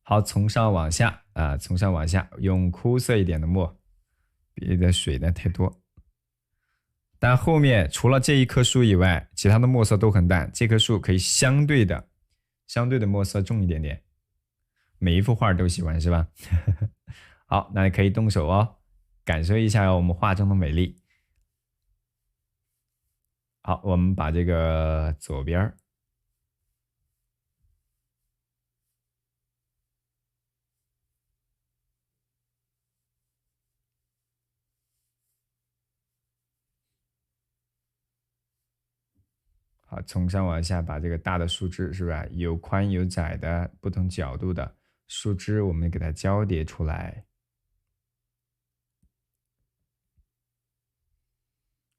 好，从上往下啊，从上往下用枯涩一点的墨，别的水呢太多。但后面除了这一棵树以外，其他的墨色都很淡，这棵树可以相对的墨色重一点点。每一幅画都喜欢是吧？好，那可以动手哦，感受一下我们画中的美丽。好，我们把这个左边好，从上往下把这个大的树枝是吧？有宽有窄的不同角度的树枝，我们给它交叠出来。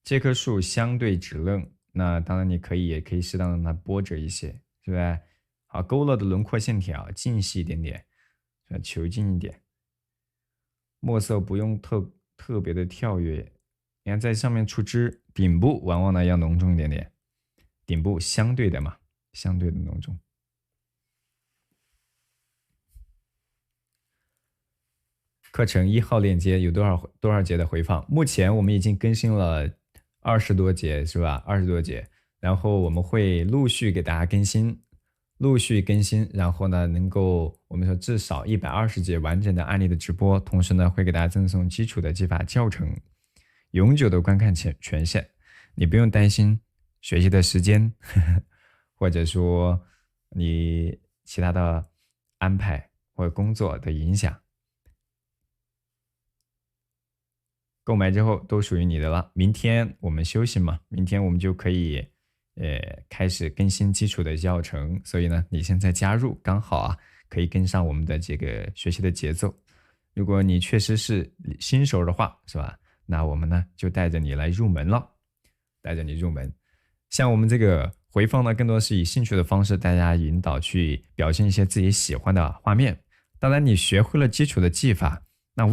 这棵树相对直愣，那当然你也可以适当让它波折一些，是吧？好，勾勒的轮廓线条近细一点点，求近一点。墨色不用特别的跳跃，你看在上面出枝，顶部往往呢要浓重一点点，顶部相对的嘛，相对的浓重。课程1号链接有多少节的回放？目前我们已经更新了20多节，是吧？20多节，然后我们会陆续给大家更新，然后呢，能够我们说至少120节完整的案例的直播，同时呢，会给大家赠送基础的技法教程，永久的观看权限，你不用担心学习的时间，或者说你其他的安排或者工作的影响。购买之后都属于你的了。明天我们休息嘛，明天我们就可以开始更新基础的教程。所以呢，你现在加入刚好啊，可以跟上我们的这个学习的节奏。如果你确实是新手的话，是吧？那我们呢就带着你来入门了，带着你入门。像我们这个回放呢，更多是以兴趣的方式，大家引导去表现一些自己喜欢的画面。当然，你学会了基础的技法，那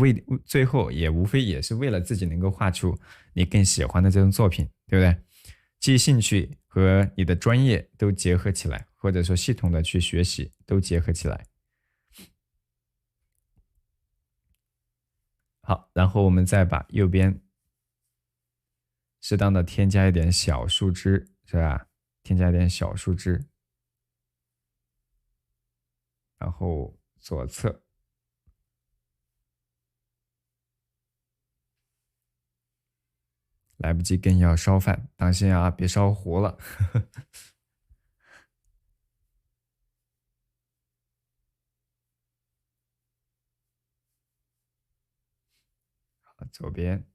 最后也无非也是为了自己能够画出你更喜欢的这种作品，对不对？既兴趣和你的专业都结合起来，或者说系统的去学习都结合起来。好，然后我们再把右边适当的添加一点小树枝，是吧？添加一点小树枝，然后左侧。来不及更要烧饭，当心啊，别烧糊了。好，左边。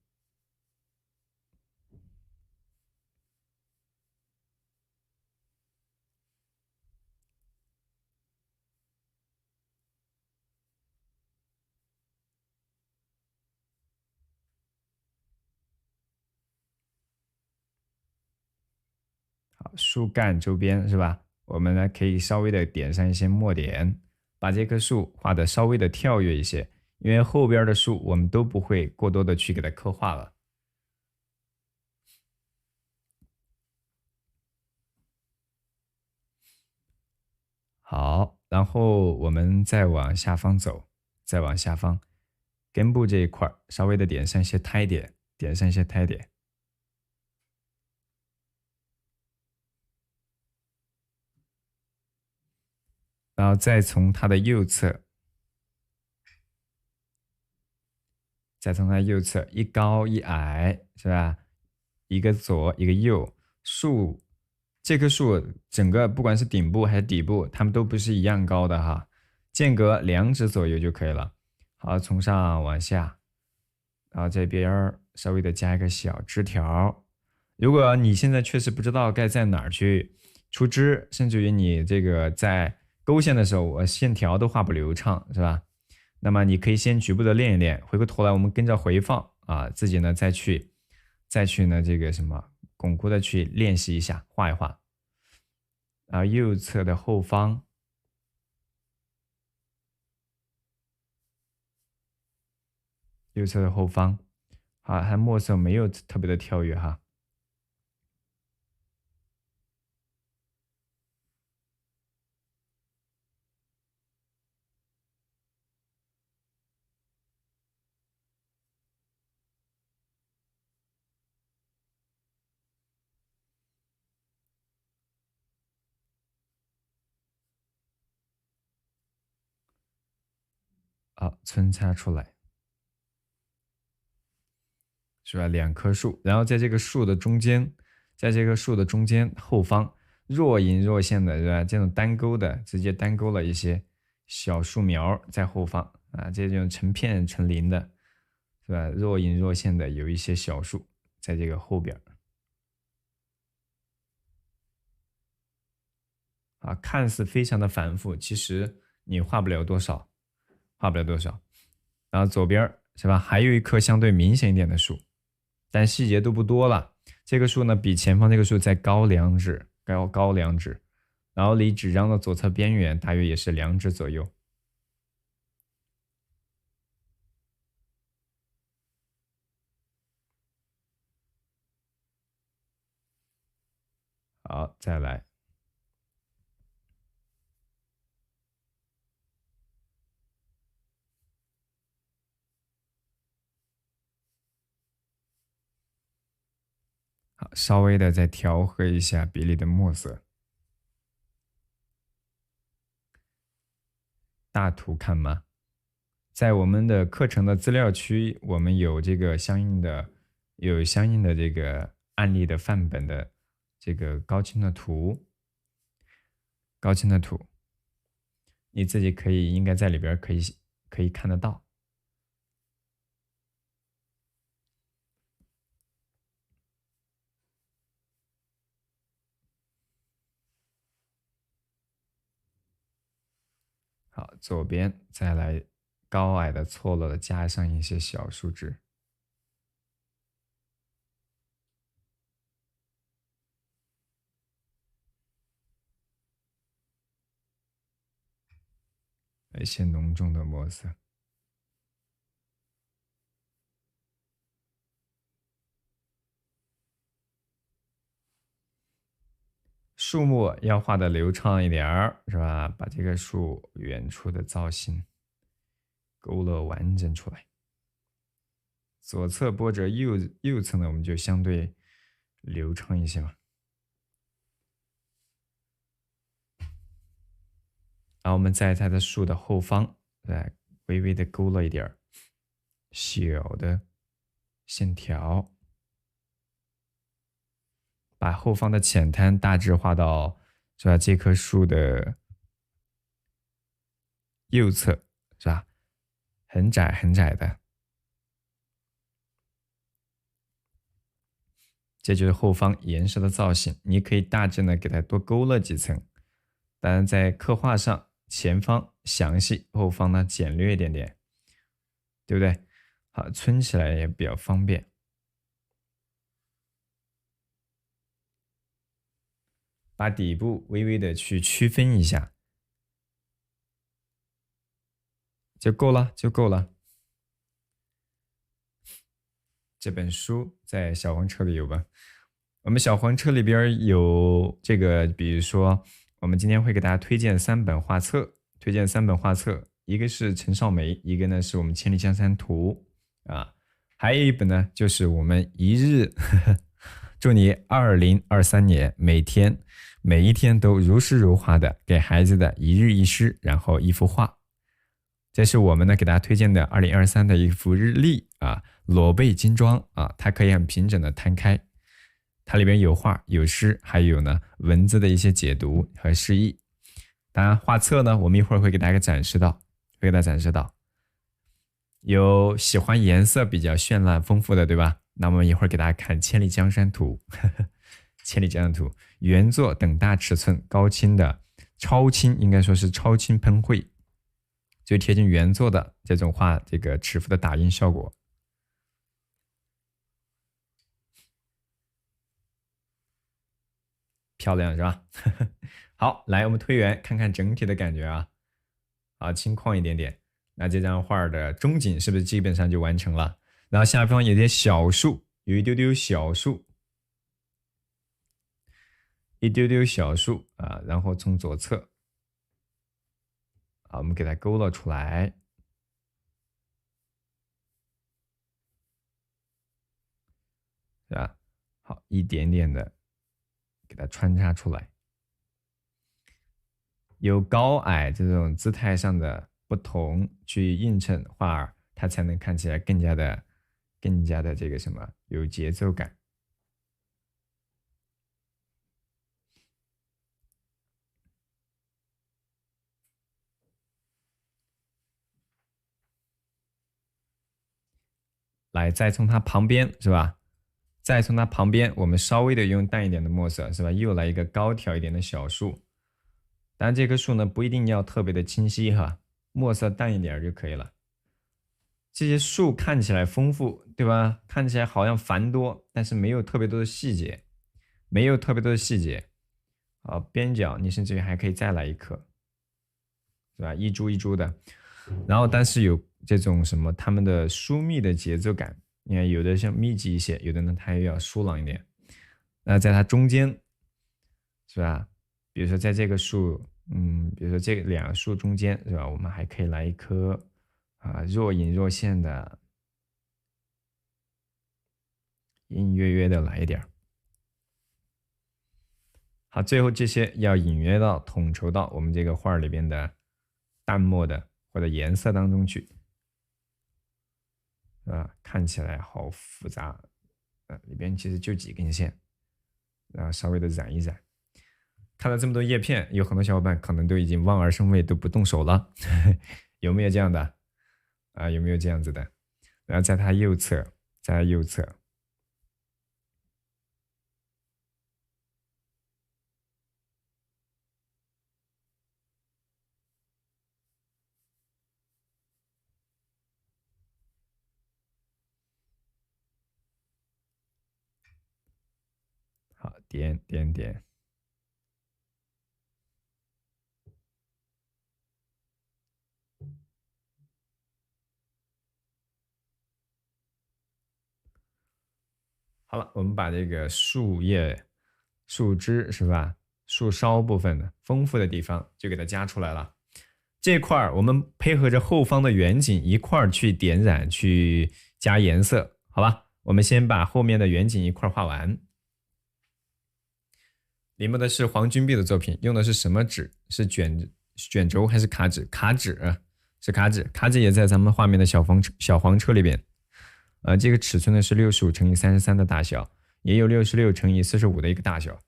好，树干周边是吧？我们呢可以稍微的点上一些墨点，把这棵树画的稍微的跳跃一些，因为后边的树我们都不会过多的去给它刻画了。好，然后我们再往下方走，再往下方，根部这一块稍微的点上一些胎点，点上一些胎点，然后再从它的右侧。再从它右侧一高一矮，是吧？一个左一个右，树这棵树整个不管是顶部还是底部，它们都不是一样高的哈，间隔2指左右就可以了。好，从上往下，然后这边稍微的加一个小枝条。如果你现在确实不知道该在哪儿去出枝，甚至于你这个在勾线的时候，我线条都画不流畅，是吧？那么你可以先局部的练一练，回过头来我们跟着回放啊，自己呢再去呢这个什么巩固的去练习一下，画一画。啊，右侧的后方，右侧的后方，啊，它墨色没有特别的跳跃哈。好，穿插出来，是吧？两棵树，然后在这个树的中间，在这个树的中间后方，若隐若现的，是吧？这种单钩的，直接单钩了一些小树苗在后方啊，这种成片成林的，是吧？若隐若现的有一些小树在这个后边啊，看似非常的繁复，其实你画不了多少，画不了多少。然后左边是吧，还有一棵相对明显一点的树，但细节都不多了。这棵树呢，比前方这个树再高2指，高2指，然后离纸张的左侧边缘大约也是2指左右。好，再来。好，稍微的再调和一下比例的墨色。大图看吗？在我们的课程的资料区，我们有这个相应的这个案例的范本的这个高清的图，你自己应该在里边可以看得到。好，左边再来高矮的错落的加上一些小树枝。一些浓重的墨色。树木要画的流畅一点儿，是吧？把这个树远处的造型勾勒完整出来。左侧波折，右侧呢，我们就相对流畅一些嘛。然后我们在它的树的后方，来微微的勾勒一点小的线条，把后方的浅滩大致画到，是吧？这棵树的右侧，是吧？很窄很窄的，这就是后方岩石的造型。你可以大致呢给它多勾勒几层，当然在刻画上前方详细，后方呢简略一点点，对不对？好，存起来也比较方便。把底部微微的去区分一下，就够了，就够了。这本书在小黄车里有吧？我们小黄车里边有这个，比如说，我们今天会给大家推荐3本画册，一个是陈少梅，一个呢是我们千里江山图啊，还有一本呢就是我们一日，祝你2023年每一天都如诗如画的给孩子的一日一诗，然后一幅画。这是我们呢给大家推荐的2023的一幅日历啊，裸背精装啊，它可以很平整的摊开，它里边有画有诗，还有呢文字的一些解读和释义。当然画册呢，我们一会儿会给大家展示到，有喜欢颜色比较绚烂丰富的，对吧？那我们一会儿给大家看千里江山图，千里江山图原作等大尺寸高清的超清，应该说是超清喷绘，最贴近原作的这种画，这个尺幅的打印效果，漂亮是吧？好，来我们推圆看看整体的感觉啊，啊，轻旷一点点。那这张画的中景是不是基本上就完成了？然后下方有点小树，有一丢丢小树，啊，然后从左侧，啊，我们给它勾勒出来，是吧？好，一点点的给它穿插出来，有高矮这种姿态上的不同去映衬画儿，它才能看起来更加的这个什么有节奏感。来，再从它旁边是吧？再从它旁边，我们稍微的用淡一点的墨色是吧？又来一个高挑一点的小树。当然，这棵树呢不一定要特别的清晰哈，墨色淡一点就可以了。这些树看起来丰富，对吧？看起来好像繁多，但是没有特别多的细节，没有特别多的细节。好，边角你甚至于还可以再来一颗，是吧？一株一株的，然后但是有这种什么它们的疏密的节奏感，你看有的像密集一些，有的呢它又要疏朗一点。那在它中间，是吧？比如说在这个树，比如说这两个树中间，是吧？我们还可以来一颗若隐若现的，隐隐约约的来一点。好，最后这些要隐约到统筹到我们这个画里边的淡墨的或者颜色当中去，看起来好复杂，里边其实就几根线，然后稍微的染一染。看了这么多叶片，有很多小伙伴可能都已经望而生畏，都不动手了，有没有这样的？有没有这样子的？然后在它右侧，在它右侧。好，点点点。好了，我们把这个树叶、树枝是吧？树梢部分的丰富的地方就给它加出来了。这块儿我们配合着后方的远景一块儿去点染、去加颜色，好吧？我们先把后面的远景一块儿画完。临摹的是黄君璧的作品，用的是什么纸？是卷轴还是卡纸？卡纸是卡纸，卡纸也在咱们画面的小黄车里边。这个尺寸呢是65×33的大小，也有66×45的一个大小。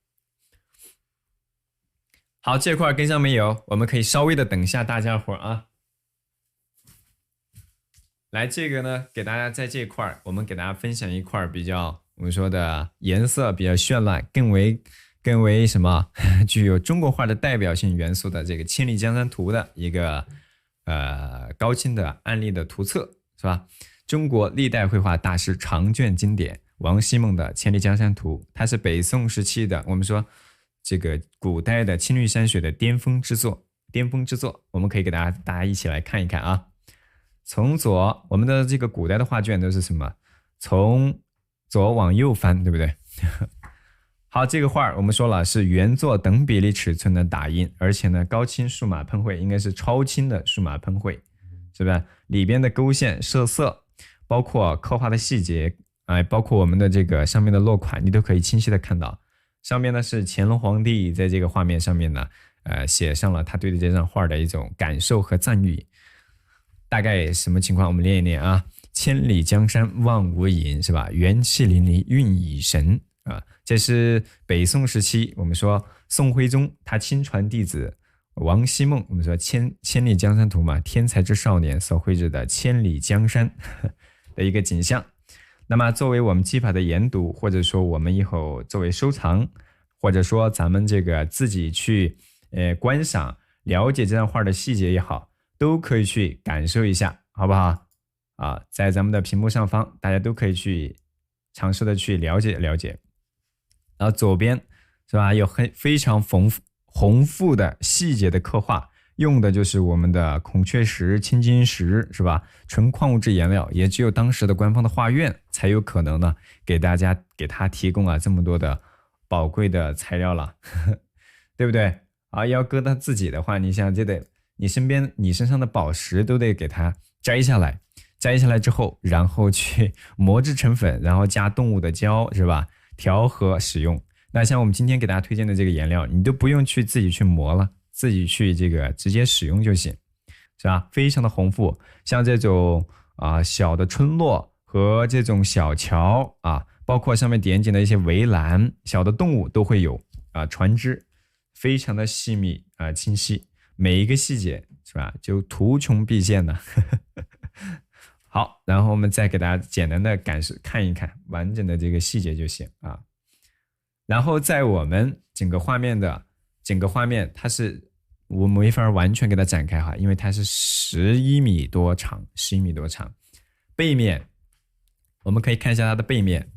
好，这块跟上没有？我们可以稍微的等一下大家伙啊。来，这个呢，给大家在这块我们给大家分享一块比较我们说的颜色比较绚烂，更为什么具有中国画的代表性元素的这个《千里江山图》的一个高清的案例的图册，是吧？中国历代绘画大师长卷经典王希孟的《千里江山图》，它是北宋时期的我们说这个古代的青绿山水的巅峰之作。我们可以给大家一起来看一看啊。从左，我们的这个古代的画卷都是什么？从左往右翻，对不对？好，这个画我们说了是原作等比例尺寸的打印，而且呢高清数码喷绘，应该是超清的数码喷绘，是不是？里边的勾线、设色，包括刻画的细节，包括我们的这个上面的落款，你都可以清晰的看到。上面呢是乾隆皇帝在这个画面上面呢，写上了他对这张画的一种感受和赞誉。大概什么情况？我们练一练啊。千里江山望无垠，是吧？元气淋漓韵已神啊。这是北宋时期，我们说宋徽宗他亲传弟子王希孟，我们说千里江山图嘛，天才之少年所绘制的千里江山的一个景象。那么作为我们技法的研读，或者说我们以后作为收藏，或者说咱们这个自己去观赏了解这张画的细节也好，都可以去感受一下，好不好？在咱们的屏幕上方，大家都可以去尝试的去了解了解。然后左边是吧，有非常丰富的细节的刻画，用的就是我们的孔雀石、青金石，是吧？纯矿物质颜料，也只有当时的官方的画院才有可能呢，给他提供这么多的宝贵的材料了，对不对？要搁他自己的话，你想就得你身上的宝石都得给它摘下来之后，然后去磨制成粉，然后加动物的胶，是吧？调和使用。那像我们今天给大家推荐的这个颜料，你都不用去自己去磨了，自己去这个直接使用就行，是吧？非常的丰富，像这种小的村落和这种小桥啊，包括上面点景的一些围栏，小的动物都会有船只，非常的细密清晰，每一个细节是吧？就图穷匕见的。好，然后我们再给大家简单的看一看完整的这个细节就行啊。然后在我们整个画面，它是我没法完全给它展开哈，因为它是11米多长，背面我们可以看一下它的背面。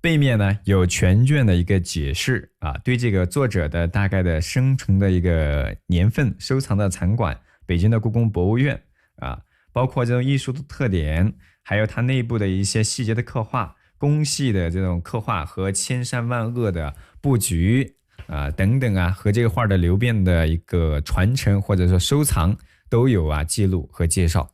背面呢有全卷的一个解释对这个作者的大概的生成的一个年份、收藏的场馆、北京的故宫博物院包括这种艺术的特点，还有它内部的一些细节的刻画、工细的这种刻画和千山万壑的布局等等和这个画的流变的一个传承或者说收藏都有记录和介绍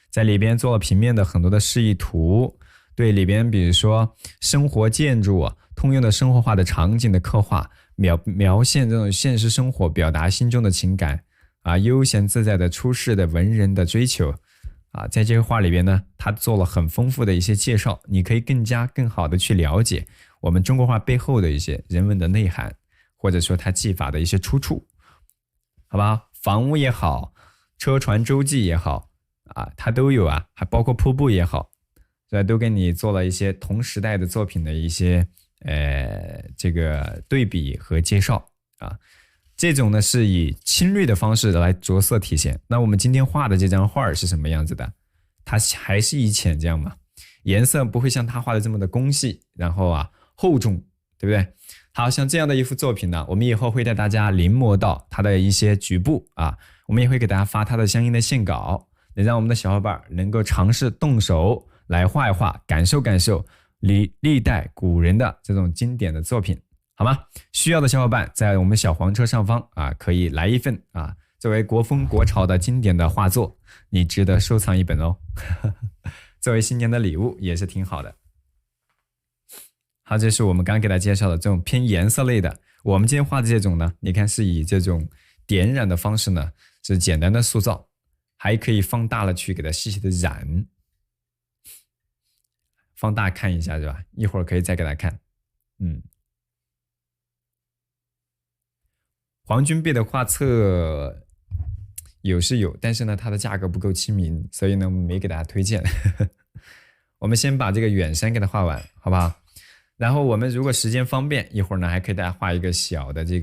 在里边做了平面的很多的示意图，对里边比如说生活建筑通用的生活化的场景的刻画，描现这种现实生活，表达心中的情感悠闲自在的出世的文人的追求在这个画里边呢，他做了很丰富的一些介绍，你可以更好的去了解我们中国画背后的一些人文的内涵，或者说它技法的一些出处，好吧？房屋也好，车船洲际也好它都有还包括瀑布也好，所以都给你做了一些同时代的作品的一些这个对比和介绍这种呢是以青绿的方式来着色体现。那我们今天画的这张画是什么样子的？它还是以浅这样嘛，颜色不会像他画的这么的工细，然后厚重，对不对？好，像这样的一幅作品呢，我们以后会带大家临摹到它的一些局部我们也会给大家发它的相应的线稿，能让我们的小伙伴能够尝试动手来画一画，感受历代古人的这种经典的作品，好吗？需要的小伙伴在我们小黄车上方可以来一份作为国风国潮的经典的画作，你值得收藏一本哦。作为新年的礼物也是挺好的。好，这是我们刚刚给大家介绍的这种偏颜色类的。我们今天画的这种呢，你看是以这种点染的方式呢，是简单的塑造，还可以放大了去给它细细的染。放大看一下是吧？一会儿可以再给大家看。黄君璧的画册有是有，但是呢它的价格不够亲民，所以呢我们没给大家推荐。我们先把这个远山给它画完，好不好？然后我们如果时间方便，一会儿呢还可以大家画一个小的一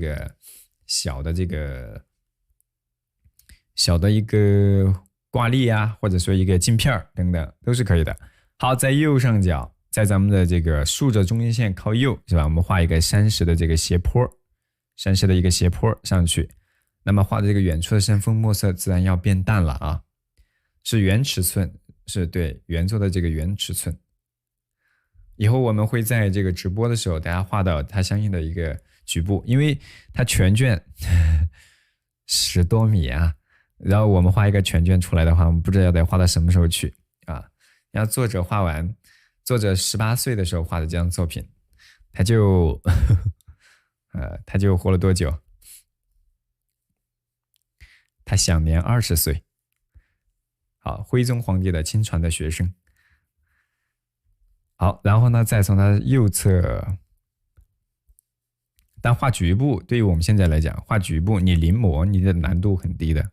个挂历或者说一个镜片等等都是可以的。好，在右上角，在咱们的这个竖着中间线靠右是吧？我们画一个山石的这个斜坡，山石的一个斜坡上去。那么画的这个远处的山峰墨色自然要变淡了是原尺寸，是对原作的这个原尺寸。以后我们会在这个直播的时候，大家画到它相应的一个局部，因为它全卷10多米然后我们画一个全卷出来的话，我们不知道得画到什么时候去然后作者18岁的时候画的这张作品，他就活了多久？他享年20岁。好，徽宗皇帝的亲传的学生。好，然后呢，再从它右侧，但画局部对于我们现在来讲，画局部你临摹你的难度很低的，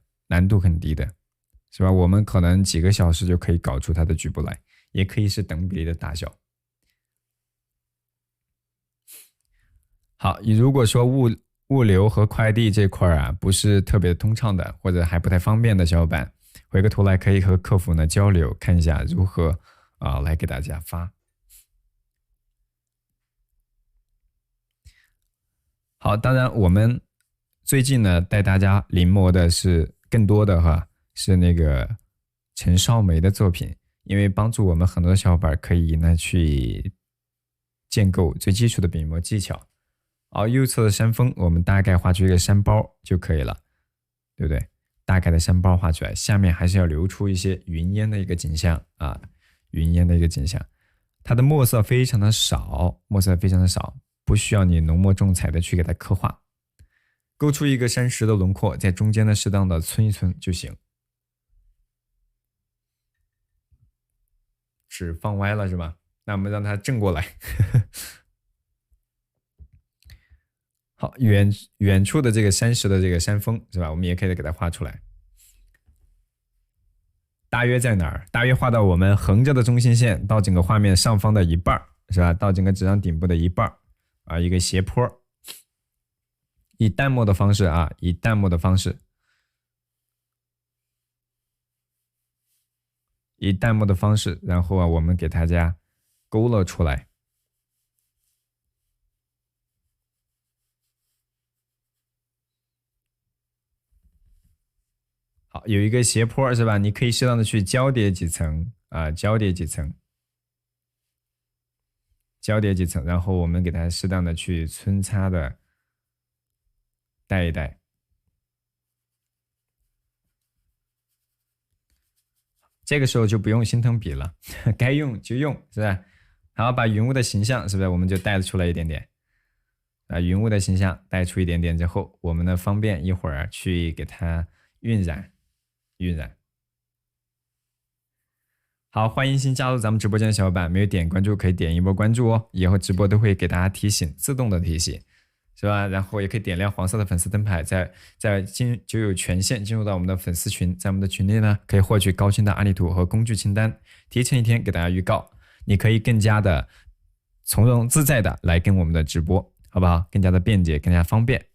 是吧？我们可能几个小时就可以搞出它的局部来，也可以是等比例的大小。好，你如果说物流和快递这块不是特别通畅的，或者还不太方便的小伙伴，回个头来可以和客服呢交流，看一下如何来给大家发。好，当然我们最近呢带大家临摹的是更多的是那个陈少梅的作品，因为帮助我们很多小伙伴可以呢去建构最基础的笔墨技巧。右侧的山峰我们大概画出一个山包就可以了，对不对？大概的山包画出来，下面还是要留出一些云烟的一个景象它的墨色非常的少，不需要你浓墨重彩的去给它刻画。勾出一个山石的轮廓，在中间呢适当的皴一皴就行。纸放歪了是吧？那我们让它正过来。好，远处的这个山石的这个山峰是吧？我们也可以给它画出来。大约在哪儿？大约画到我们横着的中心线到整个画面上方的一半是吧？到整个纸张顶部的一半啊，一个斜坡。以淡墨的方式啊，以淡墨的方式，以淡墨的方式，然后啊，我们给大家勾勒出来。好，有一个斜坡是吧？你可以适当的去交叠几层啊，交叠几层，交叠几层，然后我们给它适当的去皴擦的带一带。这个时候就不用心疼笔了，该用就用，是吧？然后把云雾的形象是不是我们就带出来一点点？啊，云雾的形象带出一点点之后，我们呢方便一会儿去给它晕染，晕染。好，欢迎新加入咱们直播间的小伙伴，没有点关注可以点一波关注哦，以后直播都会给大家提醒，自动的提醒，是吧？然后也可以点亮黄色的粉丝灯牌，就有权限进入到我们的粉丝群，在我们的群里呢，可以获取高清的案例图和工具清单，提前一天给大家预告，你可以更加的从容自在的来跟我们的直播，好不好？更加的便捷，更加方便。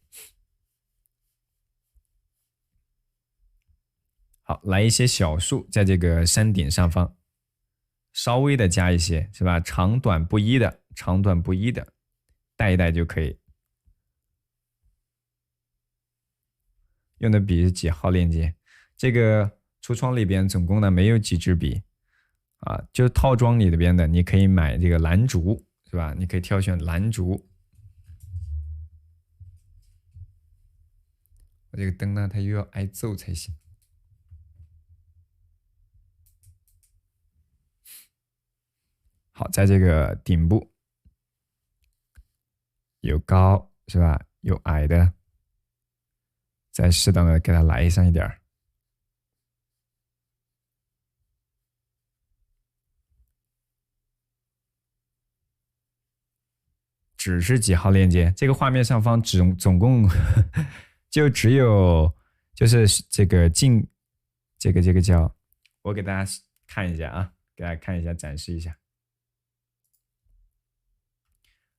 好，来一些小树在这个山顶上方。稍微的加一些是吧？长短不一的，长短不一的，带一带就可以。用的笔是几号链接？这个橱窗里边总共呢没有几支笔啊，就套装里边的，你可以买这个蓝竹是吧？你可以挑选蓝竹。我这个灯呢，它又要挨揍才行。好，在这个顶部有高是吧？有矮的，再适当的给它来上一点儿。纸是几号链接？这个画面上方总共就只有就是这个这个叫我给大家看一下啊，给大家看一下，展示一下。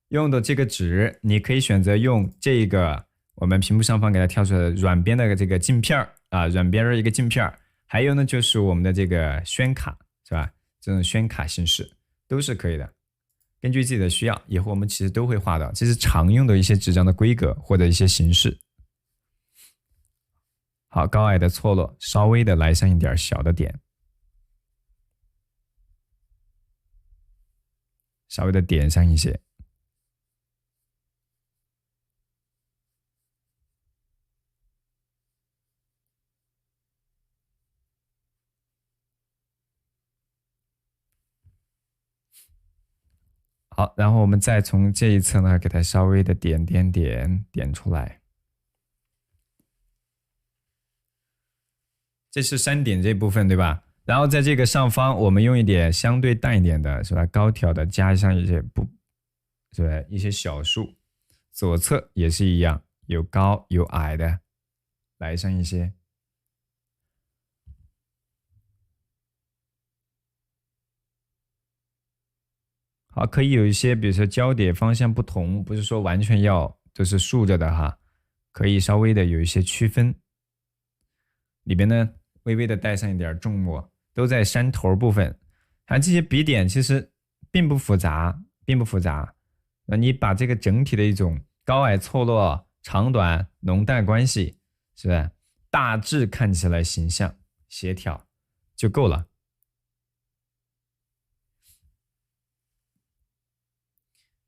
用的这个纸，你可以选择用这个我们屏幕上方给它跳出来的软边的这个镜片啊，软边的一个镜片，还有呢就是我们的这个宣卡是吧？这种宣卡形式都是可以的。根据自己的需要，以后我们其实都会画到，这是常用的一些纸张的规格或者一些形式。好，高矮的错落，稍微的来上一点小的点，稍微的点上一些。好，然后我们再从这一侧呢，给它稍微的点出来。这是山顶这部分，对吧？然后在这个上方，我们用一点相对淡一点的，是吧？高挑的，加上一些是吧？一些小树，左侧也是一样，有高有矮的，来上一些。好，可以有一些，比如说交叠方向不同，不是说完全要都是竖着的哈，可以稍微的有一些区分。里边呢，微微的带上一点重墨，都在山头部分。它这些笔点其实并不复杂，并不复杂。你把这个整体的一种高矮错落、长短、浓淡关系，是吧？大致看起来形象协调就够了。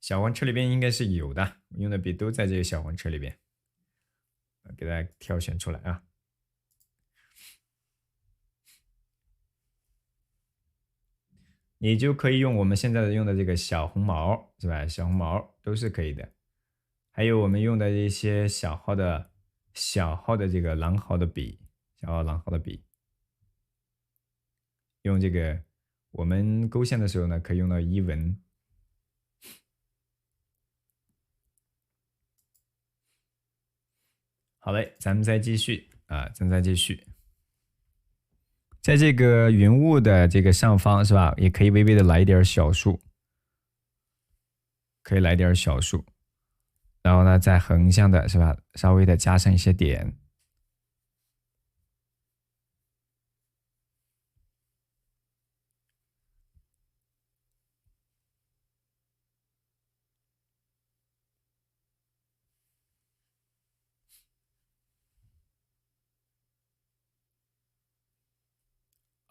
小黄车里边应该是有的，用的笔都在这个小黄车里边，给大家挑选出来啊。你就可以用我们现在用的这个小红毛，是吧？小红毛都是可以的。还有我们用的一些小号的小号的这个狼毫的笔，小号狼毫的笔，用这个我们勾线的时候呢，可以用到一文。好嘞，咱们再继续啊，咱们再继续。在这个云雾的这个上方是吧，也可以微微的来一点小数，可以来点小数，然后呢，在横向的是吧，稍微的加上一些点。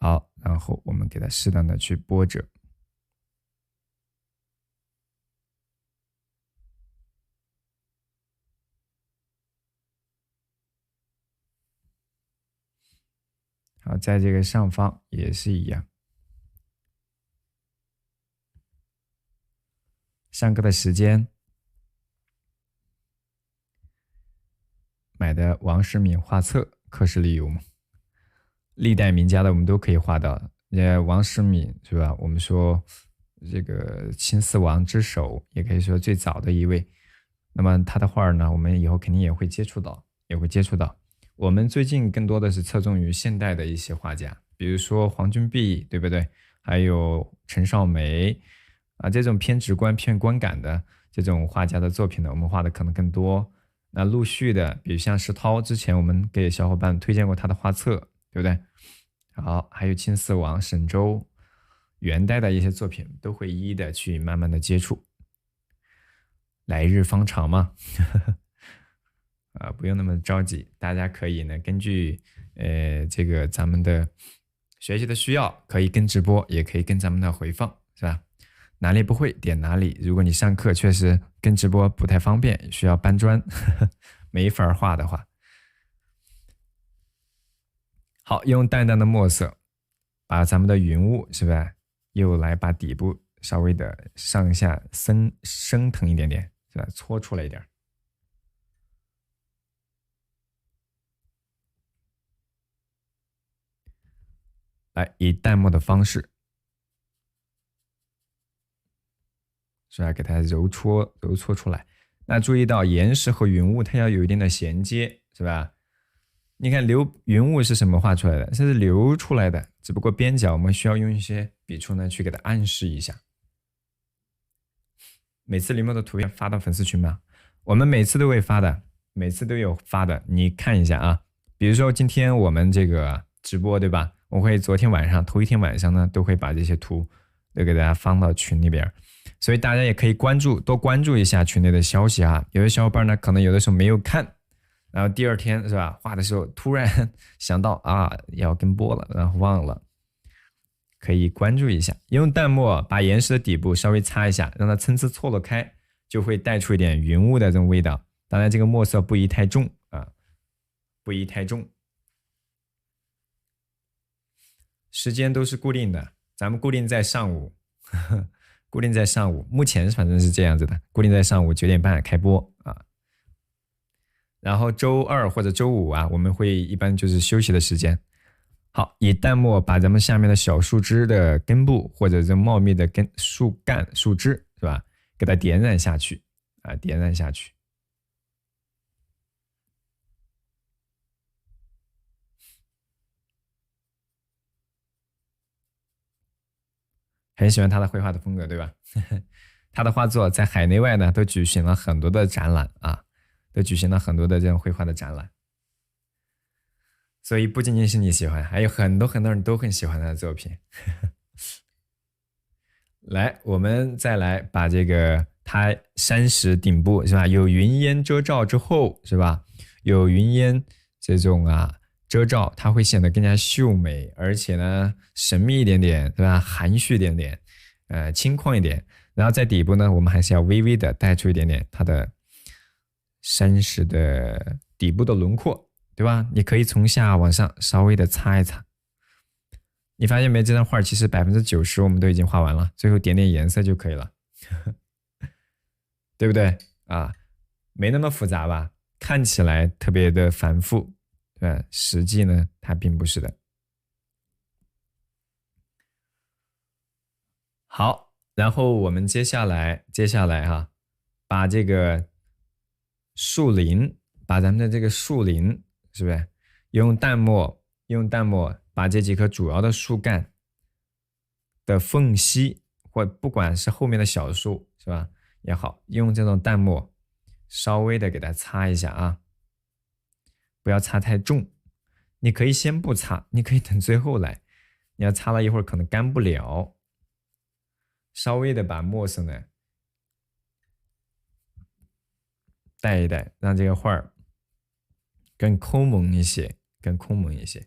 好，然后我们给它适当的去拨折。好，在这个上方也是一样。上课的时间，买的王世敏画册，课时里有吗？历代名家的我们都可以画到。王世敏是吧？我们说这个秦四王之首，也可以说最早的一位。那么他的画呢，我们以后肯定也会接触到，我们最近更多的是侧重于现代的一些画家，比如说黄君璧，对不对？还有陈少梅啊，这种偏直观、偏观感的这种画家的作品呢，我们画的可能更多。那陆续的，比如像石涛，之前我们给小伙伴推荐过他的画册，对不对？好，还有秦四王、沈周、元代的一些作品，都会一一的去慢慢的接触。来日方长嘛，不用那么着急，大家可以呢根据这个咱们的学习的需要，可以跟直播，也可以跟咱们的回放，是吧？哪里不会点哪里。如果你上课确实跟直播不太方便，需要搬砖，没法画的话。好，用淡淡的墨色把咱们的云雾是吧，又来把底部稍微的上下升腾一点点，是吧？搓出来一点。来，以淡墨的方式，是吧？给它揉搓出来。那注意到岩石和云雾它要有一定的衔接，是吧？你看云雾是什么画出来的？这是流出来的，只不过边角我们需要用一些笔触呢去给它暗示一下。每次林墨的图片发到粉丝群吗？我们每次都会发的，每次都有发的，你看一下啊。比如说今天我们这个直播对吧？我会昨天晚上头一天晚上呢都会把这些图都给大家放到群里边，所以大家也可以多关注一下群内的消息啊。有的小伙伴呢可能有的时候没有看。然后第二天是吧，画的时候突然想到啊要跟播了，然后忘了，可以关注一下。用淡墨把岩石的底部稍微擦一下，让它参差错落开，就会带出一点云雾的这种味道。当然这个墨色不宜太重啊，不宜太重。时间都是固定的，咱们固定在上午，固定在上午，目前反正是这样子的，固定在上午9点半开播啊。然后周二或者周五啊，我们会一般就是休息的时间。好，以淡墨把咱们下面的小树枝的根部或者这茂密的树干、树枝是吧，给它点染下去啊，点染下去。很喜欢他的绘画的风格，对吧？他的画作在海内外呢都举行了很多的展览啊。都举行了很多的这种绘画的展览，所以不仅仅是你喜欢，还有很多人都很喜欢他的作品。来，我们再来把这个它山石顶部是吧，有云烟遮罩之后是吧，有云烟这种遮罩，它会显得更加秀美，而且呢神秘一点点，对吧？含蓄一点点，轻旷一点。然后在底部呢，我们还是要微微的带出一点点它的山石的底部的轮廓，对吧？你可以从下往上稍微的擦一擦。你发现没？这张画其实90%我们都已经画完了，最后点点颜色就可以了，对不对啊？没那么复杂吧？看起来特别的繁复，对吧？实际呢，它并不是的。好，然后我们接下来哈，把这个树林，把咱们的这个树林，是不是用淡墨把这几棵主要的树干的缝隙，或不管是后面的小树，是吧，也好，用这种淡墨稍微的给它擦一下啊，不要擦太重。你可以先不擦，你可以等最后来。你要擦了一会儿可能干不了，稍微的把墨色呢带一带，让这个画儿更空蒙一些，更空蒙一些。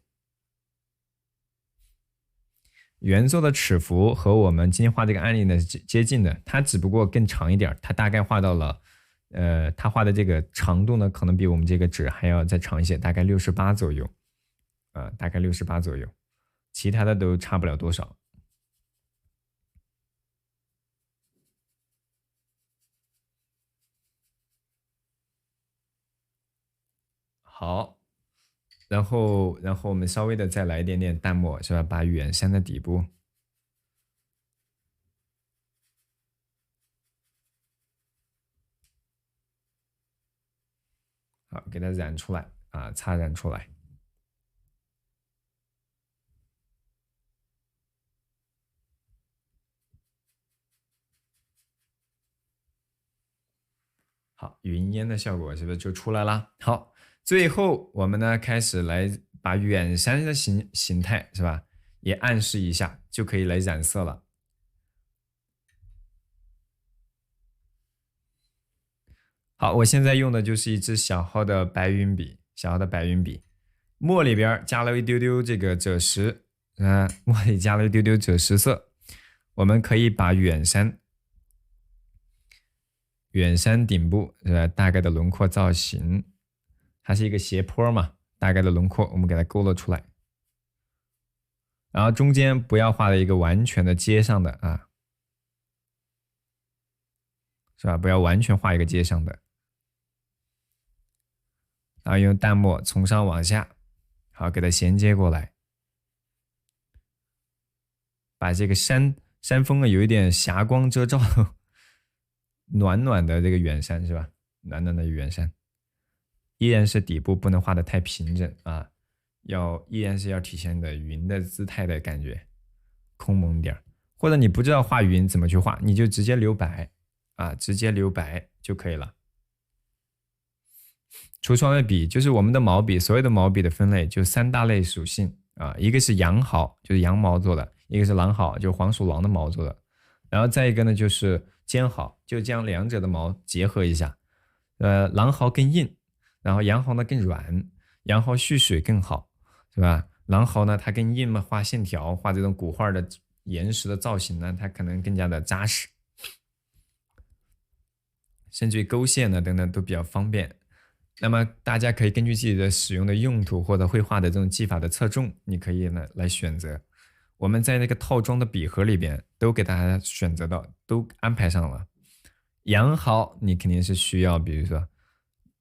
原作的尺幅和我们今天画这个案例呢是接近的，它只不过更长一点，它大概画到了，它画的这个长度呢，可能比我们这个纸还要再长一些，大概68左右，大概68左右，其他的都差不了多少。好，然后我们稍微的再来一点点淡墨，是吧？把远山的底部，好，给它染出来啊，擦染出来。好，云烟的效果是不是就出来了？好，最后我们呢开始来把远山的形态是吧，也暗示一下，就可以来染色了。好，我现在用的就是一支小号的白云笔，墨里边加了一丢丢这个赭石，墨里加了一丢丢赭石色，我们可以把远山顶部是吧，大概的轮廓造型，它是一个斜坡嘛，大概的轮廓我们给它勾勒出来，然后中间不要画的一个完全的接上的啊，是吧？不要完全画一个接上的，然后用淡墨从上往下，好给它衔接过来，把这个山峰啊有一点霞光遮罩，暖暖的这个远山是吧？暖暖的远山，依然是底部不能画的太平整啊，依然是要体现的云的姿态的感觉，空蒙点，或者你不知道画云怎么去画，你就直接留白啊，直接留白就可以了。橱窗的笔就是我们的毛笔，所有的毛笔的分类就3大类属性啊，一个是羊毫，就是羊毛做的；一个是狼毫，就是黄鼠狼的毛做的；然后再一个呢就是尖毫，就将两者的毛结合一下。狼毫更硬，然后羊毫呢更软，羊毫蓄水更好，是吧？狼毫呢它更硬嘛，画线条，画这种古画的岩石的造型呢，它可能更加的扎实，甚至于勾线呢等等都比较方便。那么大家可以根据自己的使用的用途或者绘画的这种技法的侧重，你可以呢来选择。我们在那个套装的笔盒里边都给大家选择到，都安排上了。羊毫你肯定是需要，比如说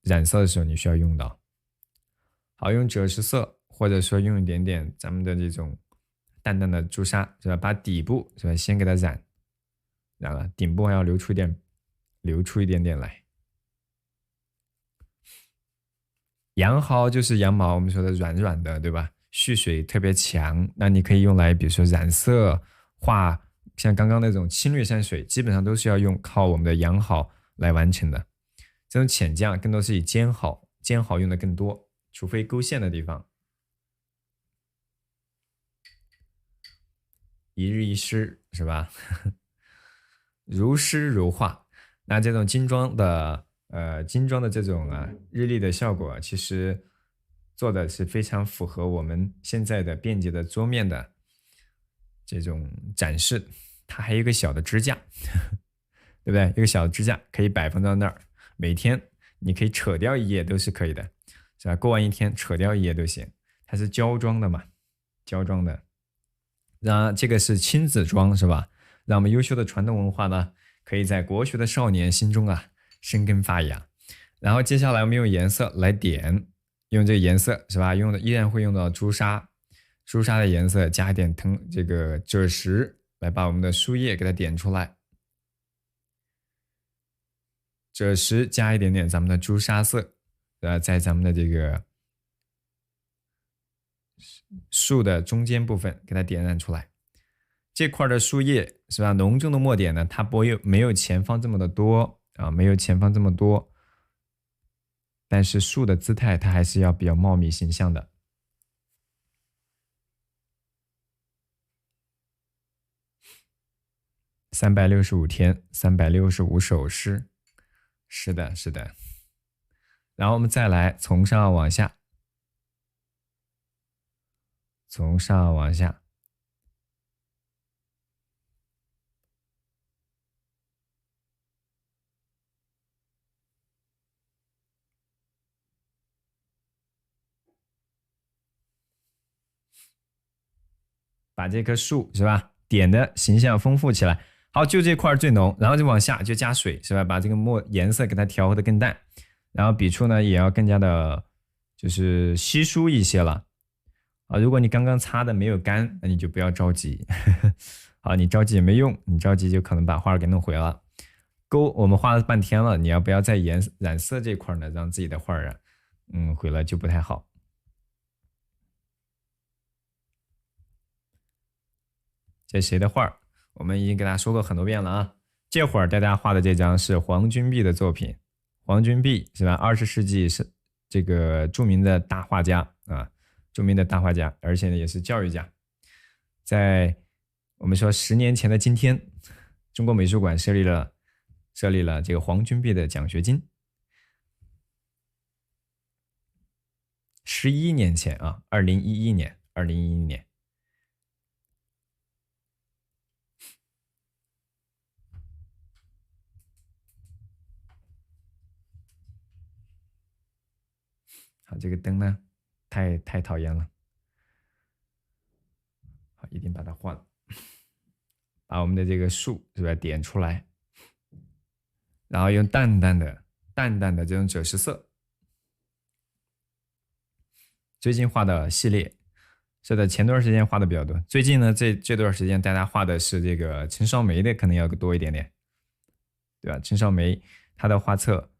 染色的时候你需要用到。好，用赭石色，或者说用一点点咱们的这种淡淡的朱砂，是吧？把底部是吧先给它染了，顶部还要留出一点点来。羊毫就是羊毛，我们说的软软的，对吧？蓄水特别强，那你可以用来，比如说染色、画，像刚刚那种青绿山水，基本上都是要靠我们的羊毫来完成的。这种浅酱更多是以尖毫用的更多，除非勾线的地方。一日一诗是吧？如诗如画。那这种精装的这种日历的效果，其实做的是非常符合我们现在的便捷的桌面的这种展示。它还有一个小的支架，对不对？一个小的支架可以摆放到那儿，每天你可以扯掉一页都是可以的，是吧？过完一天扯掉一页都行。它是胶装的嘛，胶装的。那这个是亲子装是吧？让我们优秀的传统文化呢，可以在国学的少年心中生根发芽。然后接下来我们用颜色来点，用这个颜色是吧？依然会用到朱砂，朱砂的颜色加一点这个赭石，来把我们的树叶给它点出来。赭石加一点点咱们的朱砂色，在咱们的这个树的中间部分给它点染出来。这块的树叶是吧？浓重的墨点呢，它没有前方这么的多啊，没有前方这么多。但是树的姿态它还是要比较茂密形象的。365天，365首诗，是的，是的。然后我们再来从上往下，从上往下。把这棵树是吧点的形象丰富起来。好，就这块最浓，然后就往下就加水是吧？把这个颜色给它调和的更淡，然后笔触呢也要更加的，就是稀疏一些了。啊，如果你刚刚擦的没有干，那你就不要着急。好，你着急也没用，你着急就可能把画给弄毁了。我们画了半天了，你要不要在染色这块呢，让自己的画啊，毁了就不太好。这谁的画？我们已经给大家说过很多遍了啊。这会儿大家画的这张是黄君璧的作品，黄君璧是吧？20世纪是这个著名的大画家啊，著名的大画家，而且呢也是教育家。在我们说10年前的今天，中国美术馆设立了这个黄君璧的奖学金。11年前啊，2011年。好，这个灯呢，太讨厌了。好，一定把它换了。把我们的这个树是吧点出来，然后用淡淡的这种赭石色。最近画的系列，是的，前段时间画的比较多。最近呢，这段时间大家画的是这个陈少梅的，可能要多一点点，对吧？陈少梅她的画册，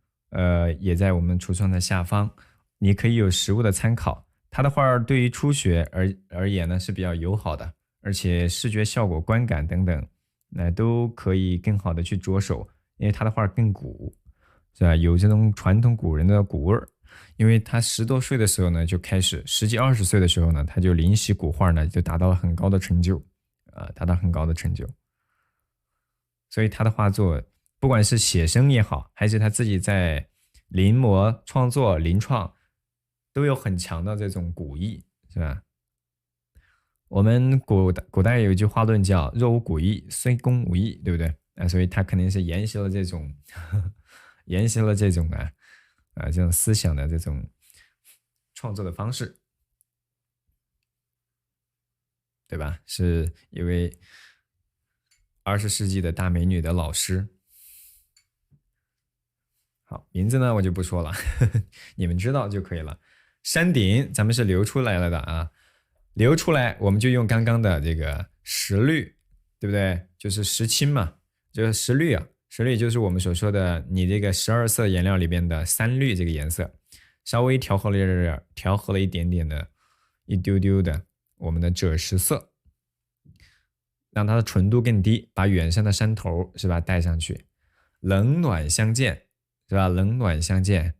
也在我们橱窗的下方，你可以有实物的参考。她的画对于初学而言呢是比较友好的，而且视觉效果、观感等等，那都可以更好的去着手，因为她的画更古，是吧？有这种传统古人的古味儿。因为他10多岁的时候呢，就开始10几20岁的时候呢，他就临习古画呢，就达到了很高的成就，达到很高的成就。所以他的画作，不管是写生也好，还是他自己在临摹创作、临创，都有很强的这种古意，是吧？我们古代有一句话论叫"若无古意，虽公无益"，对不对？所以他肯定是沿袭了这种，沿袭了这种这种思想的这种创作的方式，对吧？是一位20世纪的大美女的老师。好，名字呢我就不说了，你们知道就可以了。山顶咱们是留出来了的啊，留出来我们就用刚刚的这个石绿，对不对？就是石青嘛，就是石绿啊，石绿就是我们所说的你这个12色颜料里边的3绿这个颜色。稍微调和了一点点的，一丢丢的我们的赭石色，让它的纯度更低，把远山的山头是吧带上去，冷暖相间是吧？冷暖相间，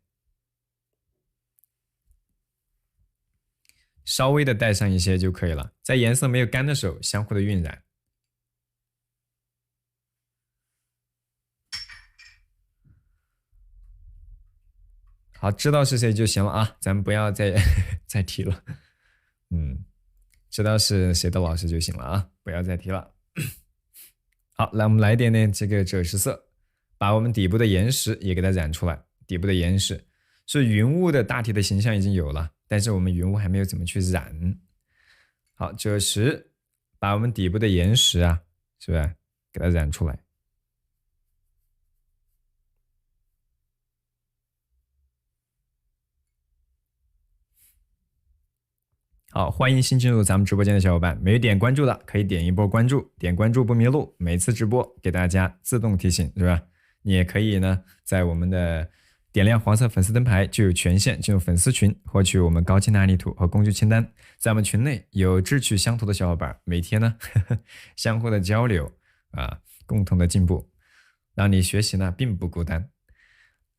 稍微的带上一些就可以了，在颜色没有干的时候相互的晕染。好，知道是谁就行了啊，咱们不要再再提了。知道是谁的老师就行了啊，不要再提了。好，来我们来点点这个赭石色，把我们底部的岩石也给它染出来。底部的岩石是云雾的大体的形象已经有了，但是我们云雾还没有怎么去染。好，赭石把我们底部的岩石啊，是吧，给它染出来。好，欢迎新进入咱们直播间的小伙伴，没有点关注的可以点一波关注，点关注不迷路，每次直播给大家自动提醒，是吧？你也可以呢，在我们的点亮黄色粉丝灯牌，就有权限进入粉丝群，获取我们高清的案例图和工具清单。在我们群内有志趣相投的小伙伴，每天呢相互的交流啊，共同的进步，让你学习呢并不孤单。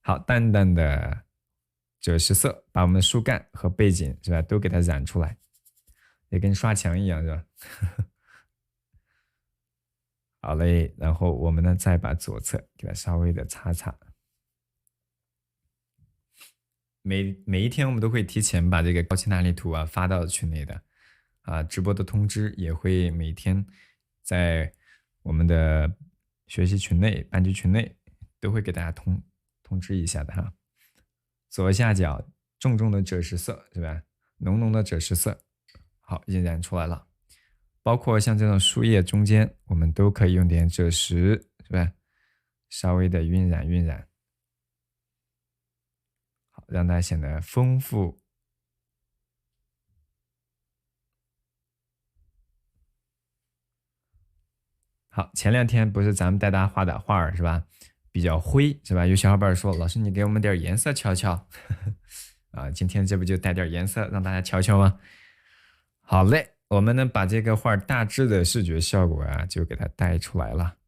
好，淡淡的赭石色，把我们的树干和背景是吧，都给它染出来，也跟刷墙一样是吧？好嘞，然后我们呢再把左侧给它稍微的擦擦。每一天我们都会提前把这个高清的案例图啊发到群内的，啊，直播的通知也会每天在我们的学习群内、班级群内都会给大家通知一下的哈。左下角重重的赭石色是吧？浓浓的赭石色，好，已经染出来了。包括像这种树叶中间，我们都可以用点赭石，是吧？稍微的晕染，好，让它显得丰富。好，前2天不是咱们带大家画的画儿是吧？比较灰是吧？有小伙伴说，老师你给我们点颜色瞧瞧，啊，今天这不就带点颜色让大家瞧瞧吗？好嘞。我们呢，把这个画大致的视觉效果啊，就给它带出来了。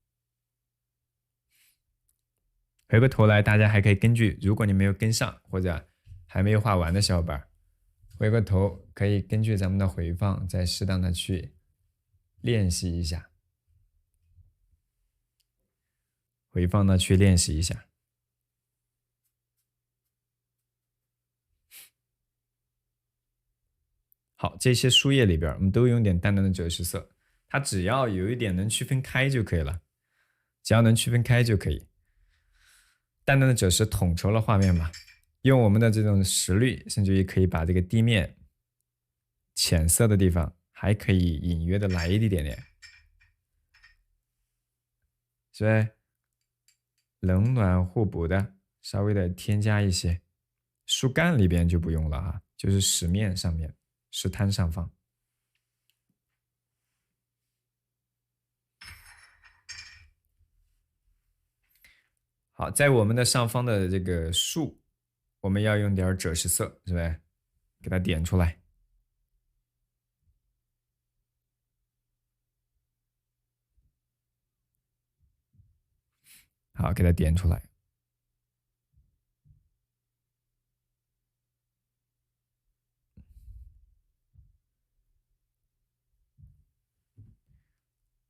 回过头来，大家还可以根据，如果你没有跟上或者还没有画完的小伙伴，回过头可以根据咱们的回放，再适当的去练习一下。回放呢，去练习一下。好，这些树叶里边，我们都用点淡淡的赭石色，它只要有一点能区分开就可以了，只要能区分开就可以。淡淡的赭石统筹了画面吧，用我们的这种实率，甚至于可以把这个地面浅色的地方，还可以隐约的来一点点，是吧？冷暖互补的，稍微的添加一些。树干里边就不用了啊，就是石面上面。石滩上方，好，在我们的上方的这个树，我们要用点赭石色，是吧？给它点出来。好，给它点出来。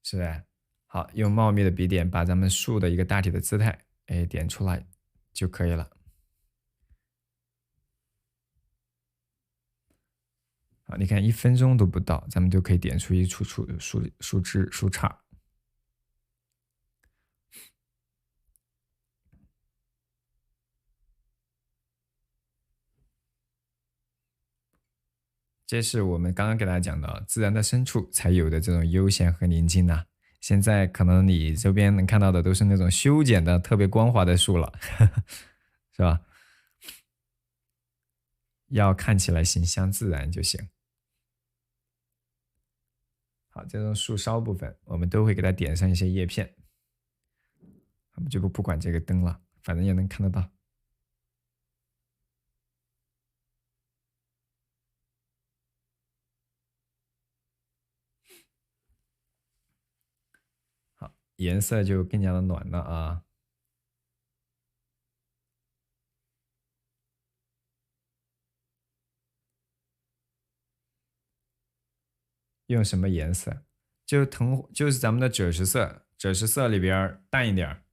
是吧？好，用茂密的笔点把咱们树的一个大体的姿态，哎，点出来就可以了。好，你看1分钟都不到，咱们就可以点出一处树枝、树杈。这是我们刚刚给大家讲的，自然的深处才有的这种悠闲和宁静呐。现在可能你周边能看到的都是那种修剪的特别光滑的树了，是吧？要看起来形象自然就行。好，这种树梢部分，我们都会给它点上一些叶片。我们就不管这个灯了，反正也能看得到。好，颜色就更加的暖了啊。用什么颜色？就是咱们的赭石色，赭石色里边淡一点，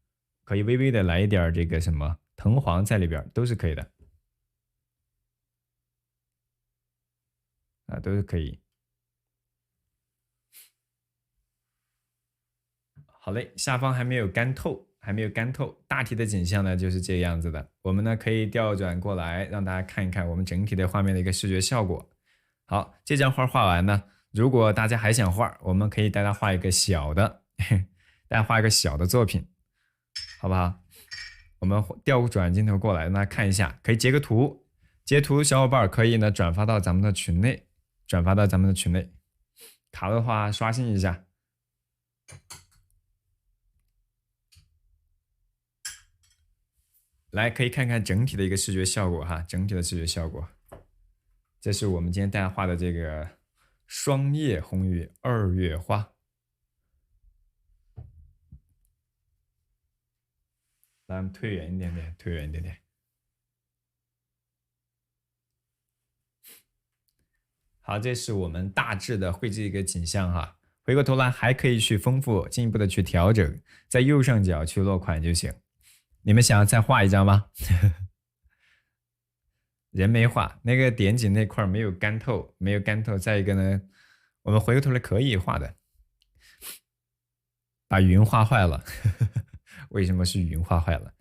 可以微微的来一点这个什么藤黄在里边，都是可以的。啊，都是可以。好嘞，下方还没有干透，大体的景象呢就是这个样子的。我们呢可以调转过来，让大家看一看我们整体的画面的一个视觉效果。好，这张画画完呢，如果大家还想画，我们可以带他画一个小的，大家画一个小的作品，好不好？我们调转镜头过来，让大家看一下，可以截个图，截图小伙伴可以呢转发到咱们的群内，转发到咱们的群内，卡的话刷新一下。来，可以看看整体的一个视觉效果哈，整体的视觉效果。这是我们今天大家画的这个双叶红于2月花。来，我们推远一点点，推远一点点。好，这是我们大致的绘制一个景象哈。回过头来还可以去丰富，进一步的去调整，在右上角去落款就行。你们想要再画一张吗？人没画，那个点景那块没有干透，没有干透。再一个呢，我们回过头来可以画的，把云画坏了。为什么是云画坏了？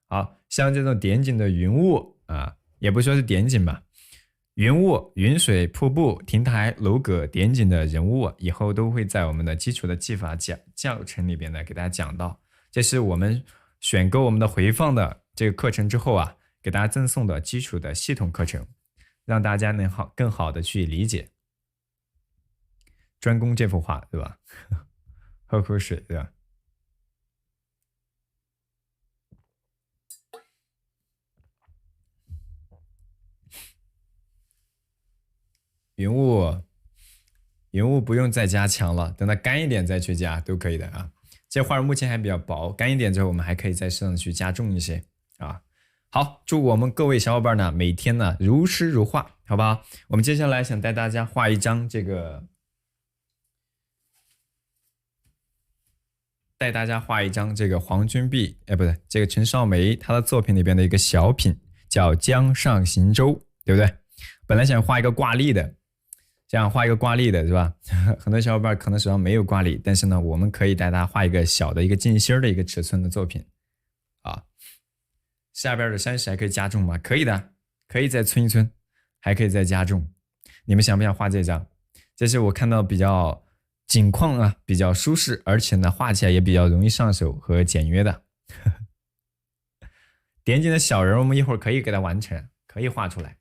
好像这种点景的云雾啊，也不说是点景吧，云雾、云水、瀑布、亭台、楼阁、点景的人物，以后都会在我们的基础的技法教程里边呢给大家讲到。这是我们选购我们的回放的这个课程之后啊，给大家赠送的基础的系统课程，让大家能更好的去理解。专攻这幅画，对吧？喝口水，对吧？云雾不用再加强了，等它干一点再去加都可以的啊。这画目前还比较薄，干一点之后我们还可以再适当的去加重一些啊。好，祝我们各位小伙伴呢每天呢如诗如画，好不好？我们接下来想带大家画一张这个，黄君璧，不对，这个陈少梅她的作品里边的一个小品，叫《江上行舟》，对不对？本来想画一个挂历的。这样画一个挂历的是吧？很多小伙伴可能手上没有挂历，但是呢，我们可以带大家画一个小的一个近心的一个尺寸的作品啊。下边的30还可以加重吗？可以的，可以再村一村，还可以再加重。你们想不想画这张？这是我看到比较景况啊，比较舒适，而且呢，画起来也比较容易上手和简约的。点景的小人，我们一会儿可以给它完成，可以画出来。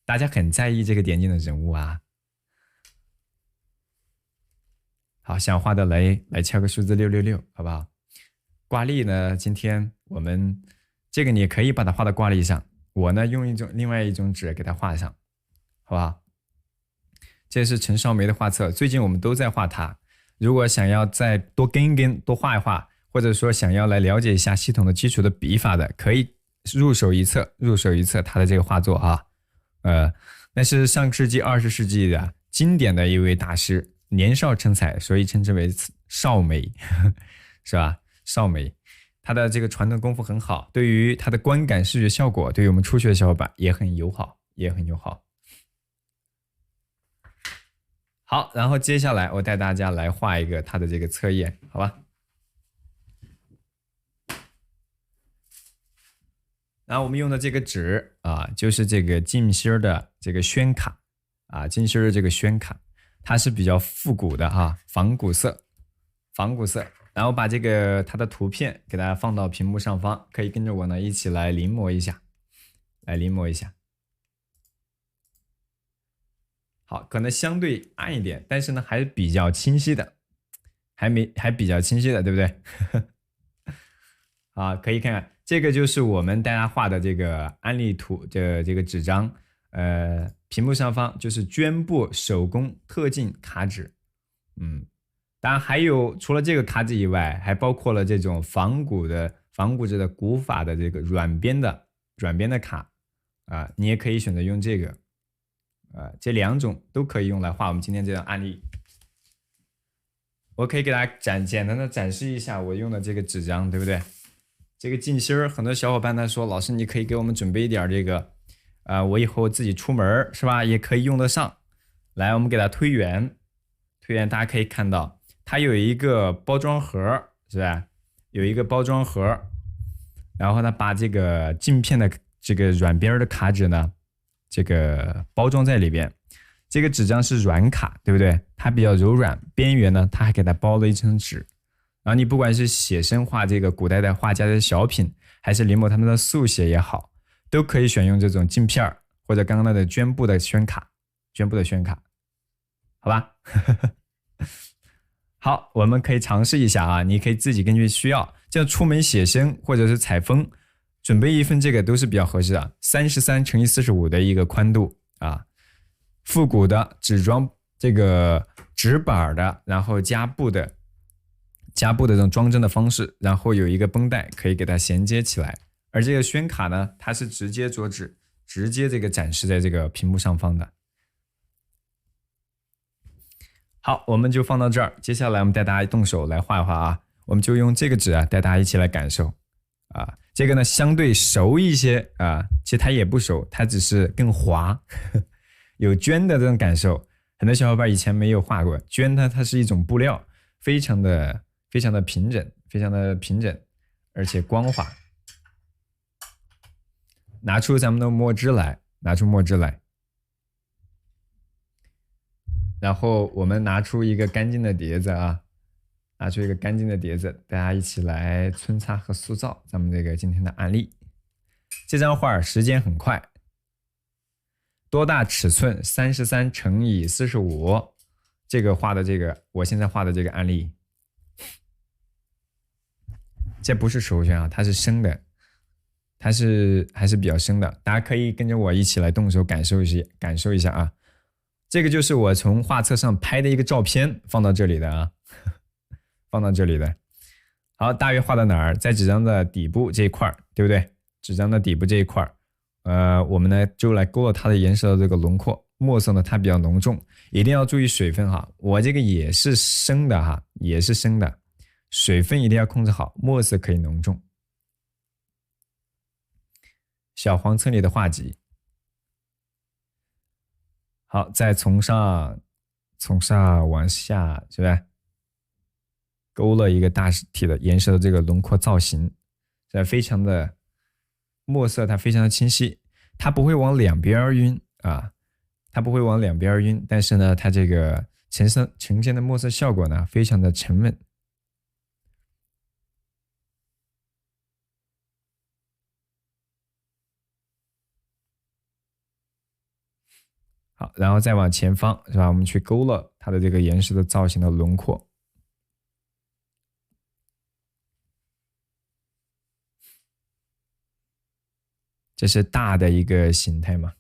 大家很在意这个点景的人物啊。好，想画的来敲个数字666，好不好？挂历呢，今天我们这个你也可以把它画到挂历上，我呢用另外一种纸给它画上，好不好？这是陈少梅的画册，最近我们都在画它。如果想要再多跟一跟，多画一画，或者说想要来了解一下系统的基础的笔法的，可以入手一册它的这个画作啊。那是上世纪20世纪的经典的一位大师，年少成才，所以称之为少梅，是吧？少梅，他的这个传统功夫很好，对于他的观感视觉效果，对于我们初学的小伙伴也很友好，好，然后接下来我带大家来画一个他的这个侧页，好吧？然后我们用的这个纸啊，就是这个静心的这个宣卡啊，静心的这个宣卡，它是比较复古的哈，仿古色。然后把这个它的图片给大家放到屏幕上方，可以跟着我呢一起来临摹一下，好，可能相对暗一点，但是呢还是比较清晰的，还比较清晰的，对不对？啊，可以看看。这个就是我们大家画的这个案例图的这个纸张，屏幕上方就是绢布手工特进卡纸，当然还有除了这个卡纸以外，还包括了这种仿古制的古法的这个软边的卡啊，你也可以选择用这个，这2种都可以用来画我们今天这张案例。我可以给大家简单的展示一下我用的这个纸张，对不对？这个静心儿，很多小伙伴呢说，老师你可以给我们准备一点这个，我以后自己出门是吧，也可以用得上。来，我们给它推圆，大家可以看到，它有一个包装盒，是吧？有一个包装盒，然后呢，把这个镜片的这个软边的卡纸呢，这个包装在里边。这个纸张是软卡，对不对？它比较柔软，边缘呢，它还给它包了一层纸。然后你不管是写生画这个古代的画家的小品，还是临摹他们的速写也好，都可以选用这种镜片或者刚刚的绢布的宣卡绢布的宣卡，好吧？好，我们可以尝试一下啊，你可以自己根据需要，这样出门写生或者是采风，准备一份这个都是比较合适的，33×45的一个宽度啊，复古的纸装这个纸板的，然后加布的这种装帧的方式，然后有一个绷带可以给它衔接起来，而这个宣卡呢，它是直接着纸，直接这个展示在这个屏幕上方的。好，我们就放到这儿。接下来我们带大家动手来画一画啊，我们就用这个纸啊，带大家一起来感受啊。这个呢相对熟一些啊，其实它也不熟，它只是更滑，有绢的这种感受。很多小伙伴以前没有画过绢它是一种布料，非常的平整，而且光滑。拿出咱们的墨汁来，然后我们拿出一个干净的碟子啊，大家一起来皴擦和塑造咱们这个今天的案例。这张画时间很快，多大尺寸？33×45，这个画的我现在画的这个案例，这不是熟绢啊，它是生的，还是比较生的，大家可以跟着我一起来动手感受一下啊。这个就是我从画册上拍的一个照片，放到这里的啊，放到这里的。好，大约画到哪儿？在纸张的底部这一块，对不对？纸张的底部这一块，我们呢就来勾勒它的颜色的这个轮廓。墨色呢它比较浓重，一定要注意水分哈。我这个也是生的哈，水分一定要控制好，墨色可以浓重。小黄册里的画集。好，再从上往下，是吧？勾勒一个大体的颜色的这个轮廓造型，这非常的墨色，它非常的清晰，它不会往两边晕啊，但是呢，它这个呈现的墨色效果呢，非常的沉稳。好，然后再往前方是吧？我们去勾勒它的这个岩石的造型的轮廓。这是大的一个形态嘛。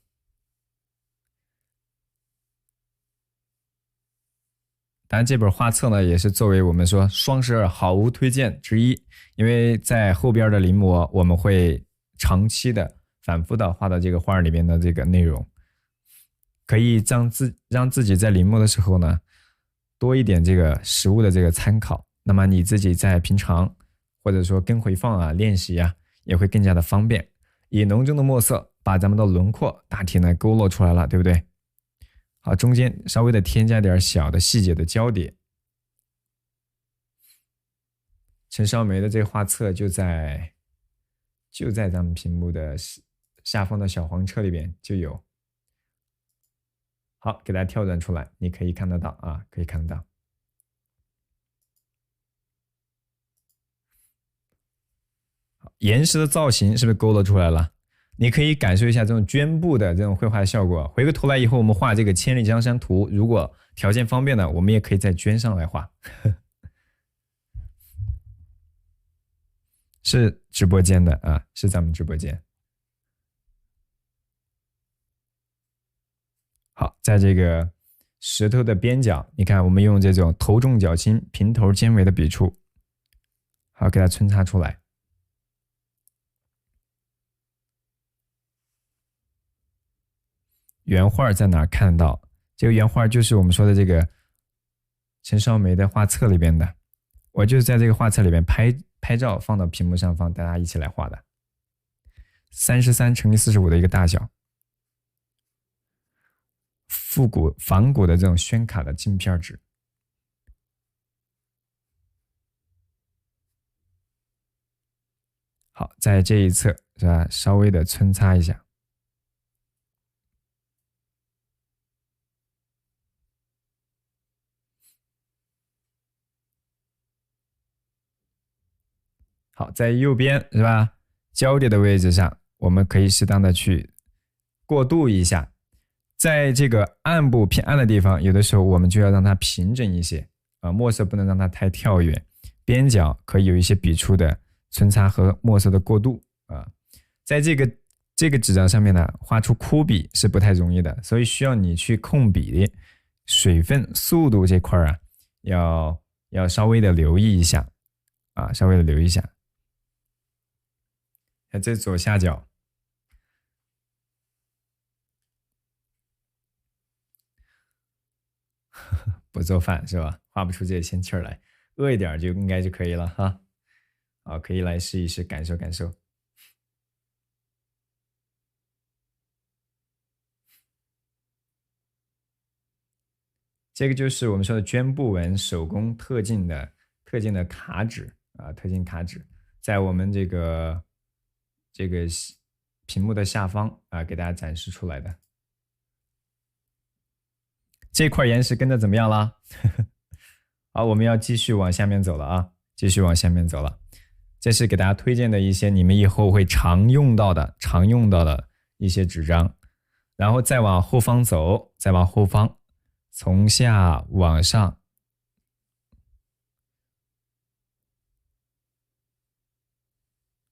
当然，这本画册呢，也是作为我们说双12好物推荐之一，因为在后边的临摹，我们会长期的、反复的画到这个画里面的这个内容。可以让自己在临摹的时候呢，多一点这个实物的这个参考。那么你自己在平常或者说跟回放啊、练习啊，也会更加的方便。以浓重的墨色把咱们的轮廓大体呢勾勒出来了，对不对？好，中间稍微的添加点小的细节的交叠。陈少梅的这个画册就在咱们屏幕的下方的小黄车里边就有。好，给大家跳转出来，你可以看得到啊，可以看得到。好，岩石的造型是不是勾勒出来了？你可以感受一下这种绢布的这种绘画效果。回过头来以后，我们画这个千里江山图，如果条件方便的，我们也可以在绢上来画。是直播间的啊，是咱们直播间。好，在这个石头的边角，你看我们用这种头重脚轻、平头尖尾的笔触，好，给它皴擦出来。原画在哪看到？这个原画就是我们说的这个陈少梅的画册里边的，我就是在这个画册里边拍照放到屏幕上方，大家一起来画的。33×45的一个大小。复古仿古的这种宣卡的镜片纸。好，在这一侧是吧？稍微的皴擦一下。好，在右边是吧？交叠的位置上，我们可以适当的去过渡一下，在这个暗部偏暗的地方，有的时候我们就要让它平整一些啊，墨色不能让它太跳跃，边角可以有一些笔触的穿插和墨色的过渡啊。在这个纸张上面呢，画出枯笔是不太容易的，所以需要你去控笔水分、速度这块啊，要稍微的留意一下啊，稍微的留意一下。看这左下角。不做饭是吧？画不出这些仙气儿来，饿一点就应该就可以了哈。啊，可以来试一试，感受感受。这个就是我们说的绢布纹手工特定的卡纸啊，特定卡纸，在我们这个屏幕的下方啊，给大家展示出来的。这块岩石跟着怎么样啦？好，我们要继续往下面走了啊，继续往下面走了。这是给大家推荐的一些你们以后会常用到的一些纸张，然后再往后方走，再往后方，从下往上，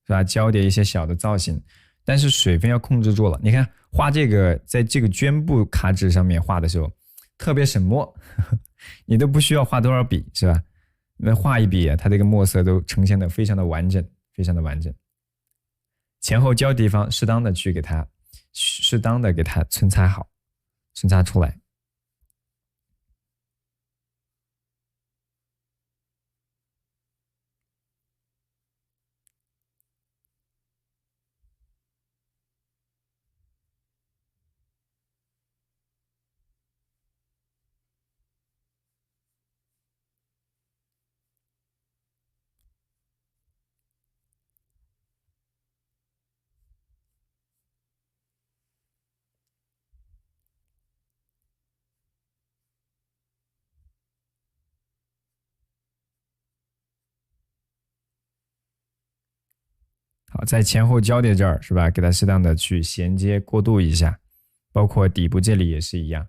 是吧？交叠一些小的造型，但是水分要控制住了。你看画这个，在这个绢布卡纸上面画的时候，特别省墨，你都不需要画多少笔，是吧？那画一笔，它这个墨色都呈现的非常的完整，非常的完整。前后交地方适当的给它穿插好，穿插出来。好，在前后交叠这儿是吧？给它适当的去衔接过渡一下，包括底部这里也是一样，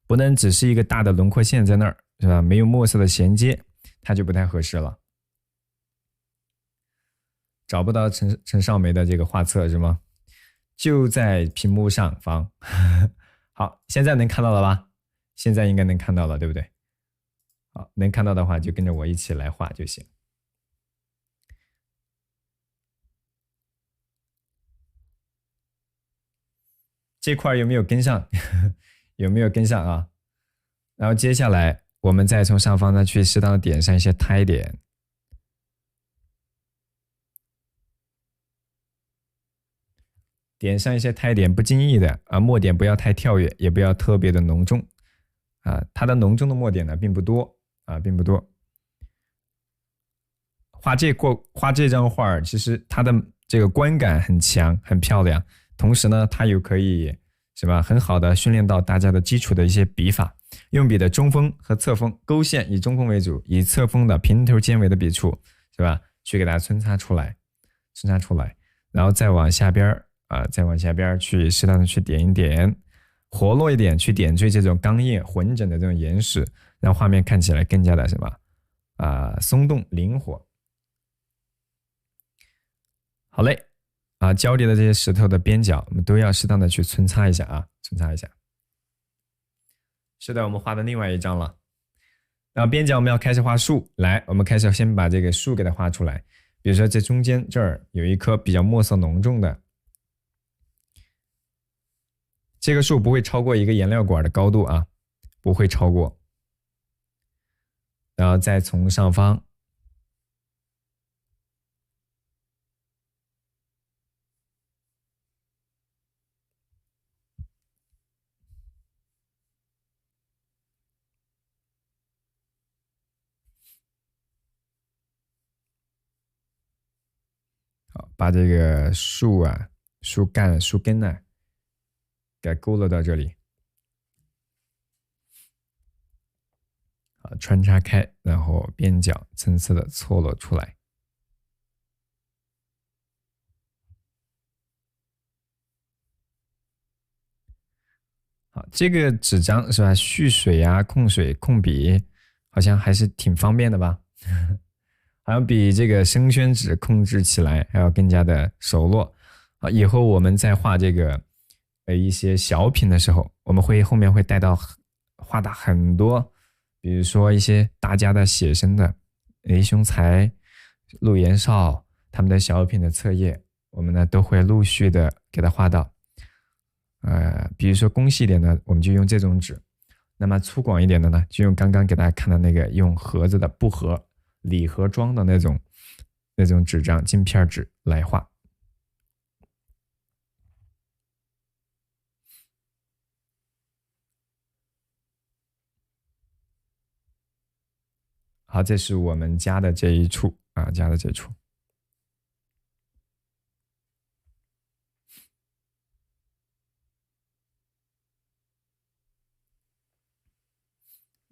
不能只是一个大的轮廓线在那儿是吧？没有墨色的衔接，它就不太合适了。找不到陈少梅的这个画册是吗？就在屏幕上方。好，现在能看到了吧？现在应该能看到了，对不对？好，能看到的话就跟着我一起来画就行。这块有没有跟上？有没有跟上啊？然后接下来我们再从上方呢去适当的点上一些胎点，点上一些胎点，不经意的啊，墨点不要太跳跃，也不要特别的浓重啊。它的浓重的墨点呢并不多啊，并不多。画这张画，其实它的这个观感很强，很漂亮。同时呢，它又可以是吧，很好的训练到大家的基础的一些笔法，用笔的中锋和侧锋，勾线以中锋为主，以侧锋的平头尖尾的笔触是吧，去给它穿插出来，然后再往下边再往下边去适当的去点一点，活络一点，去点缀这种刚硬浑整的这种岩石，让画面看起来更加的什么松动灵活。好嘞。交叠的这些石头的边角，我们都要适当的去穿插一下啊，穿插一下。是的，我们画的另外一张了。然后边角我们要开始画树，来，我们开始先把这个树给它画出来。比如说这中间这儿有一棵比较墨色浓重的，这个树不会超过一个颜料管的高度啊，不会超过。然后再从上方。好，把这个树干、树根呢，给勾勒到这里。好，穿插开，然后边角层次的错落出来。好，这个纸张是吧？蓄水啊、控水、控笔，好像还是挺方便的吧？好像比这个生宣纸控制起来还要更加的熟络。啊，以后我们在画这个一些小品的时候，我们后面会带到画大很多，比如说一些大家的写生的雷雄才、陆延绍他们的小品的册页，我们呢都会陆续的给它画到。比如说工细一点的，我们就用这种纸；那么粗犷一点的呢，就用刚刚给大家看的那个用盒子的布盒、礼盒装的那种纸张、镜片纸来画。好，这是我们加的这一处啊，加的这一处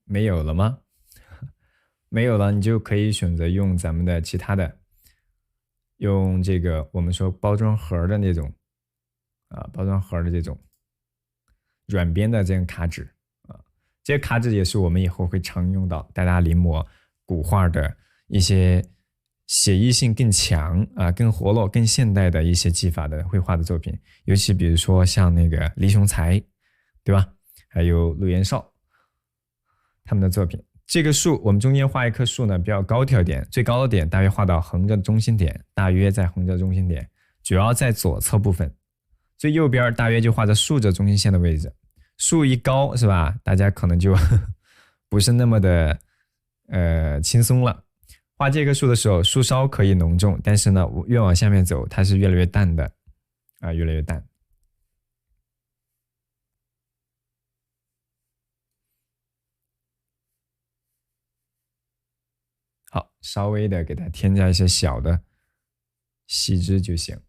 没有了吗？没有了，你就可以选择用咱们的其他的，用这个我们说包装盒的那种包装盒的这种软边的这种卡纸啊，这些卡纸也是我们以后会常用到，大家临摹古画的一些写意性更强啊、更活络、更现代的一些技法的绘画的作品，尤其比如说像那个黎雄才，对吧？还有陆延绍他们的作品。这个树，我们中间画一棵树呢，比较高挑点，最高的点大约画到横着中心点，大约在横着中心点，主要在左侧部分。最右边大约就画着竖着中心线的位置。树一高是吧？大家可能就不是那么的轻松了。画这棵树的时候，树梢可以浓重，但是呢，越往下面走，它是越来越淡的啊，越来越淡。好，稍微的给它添加一些小的细枝就行。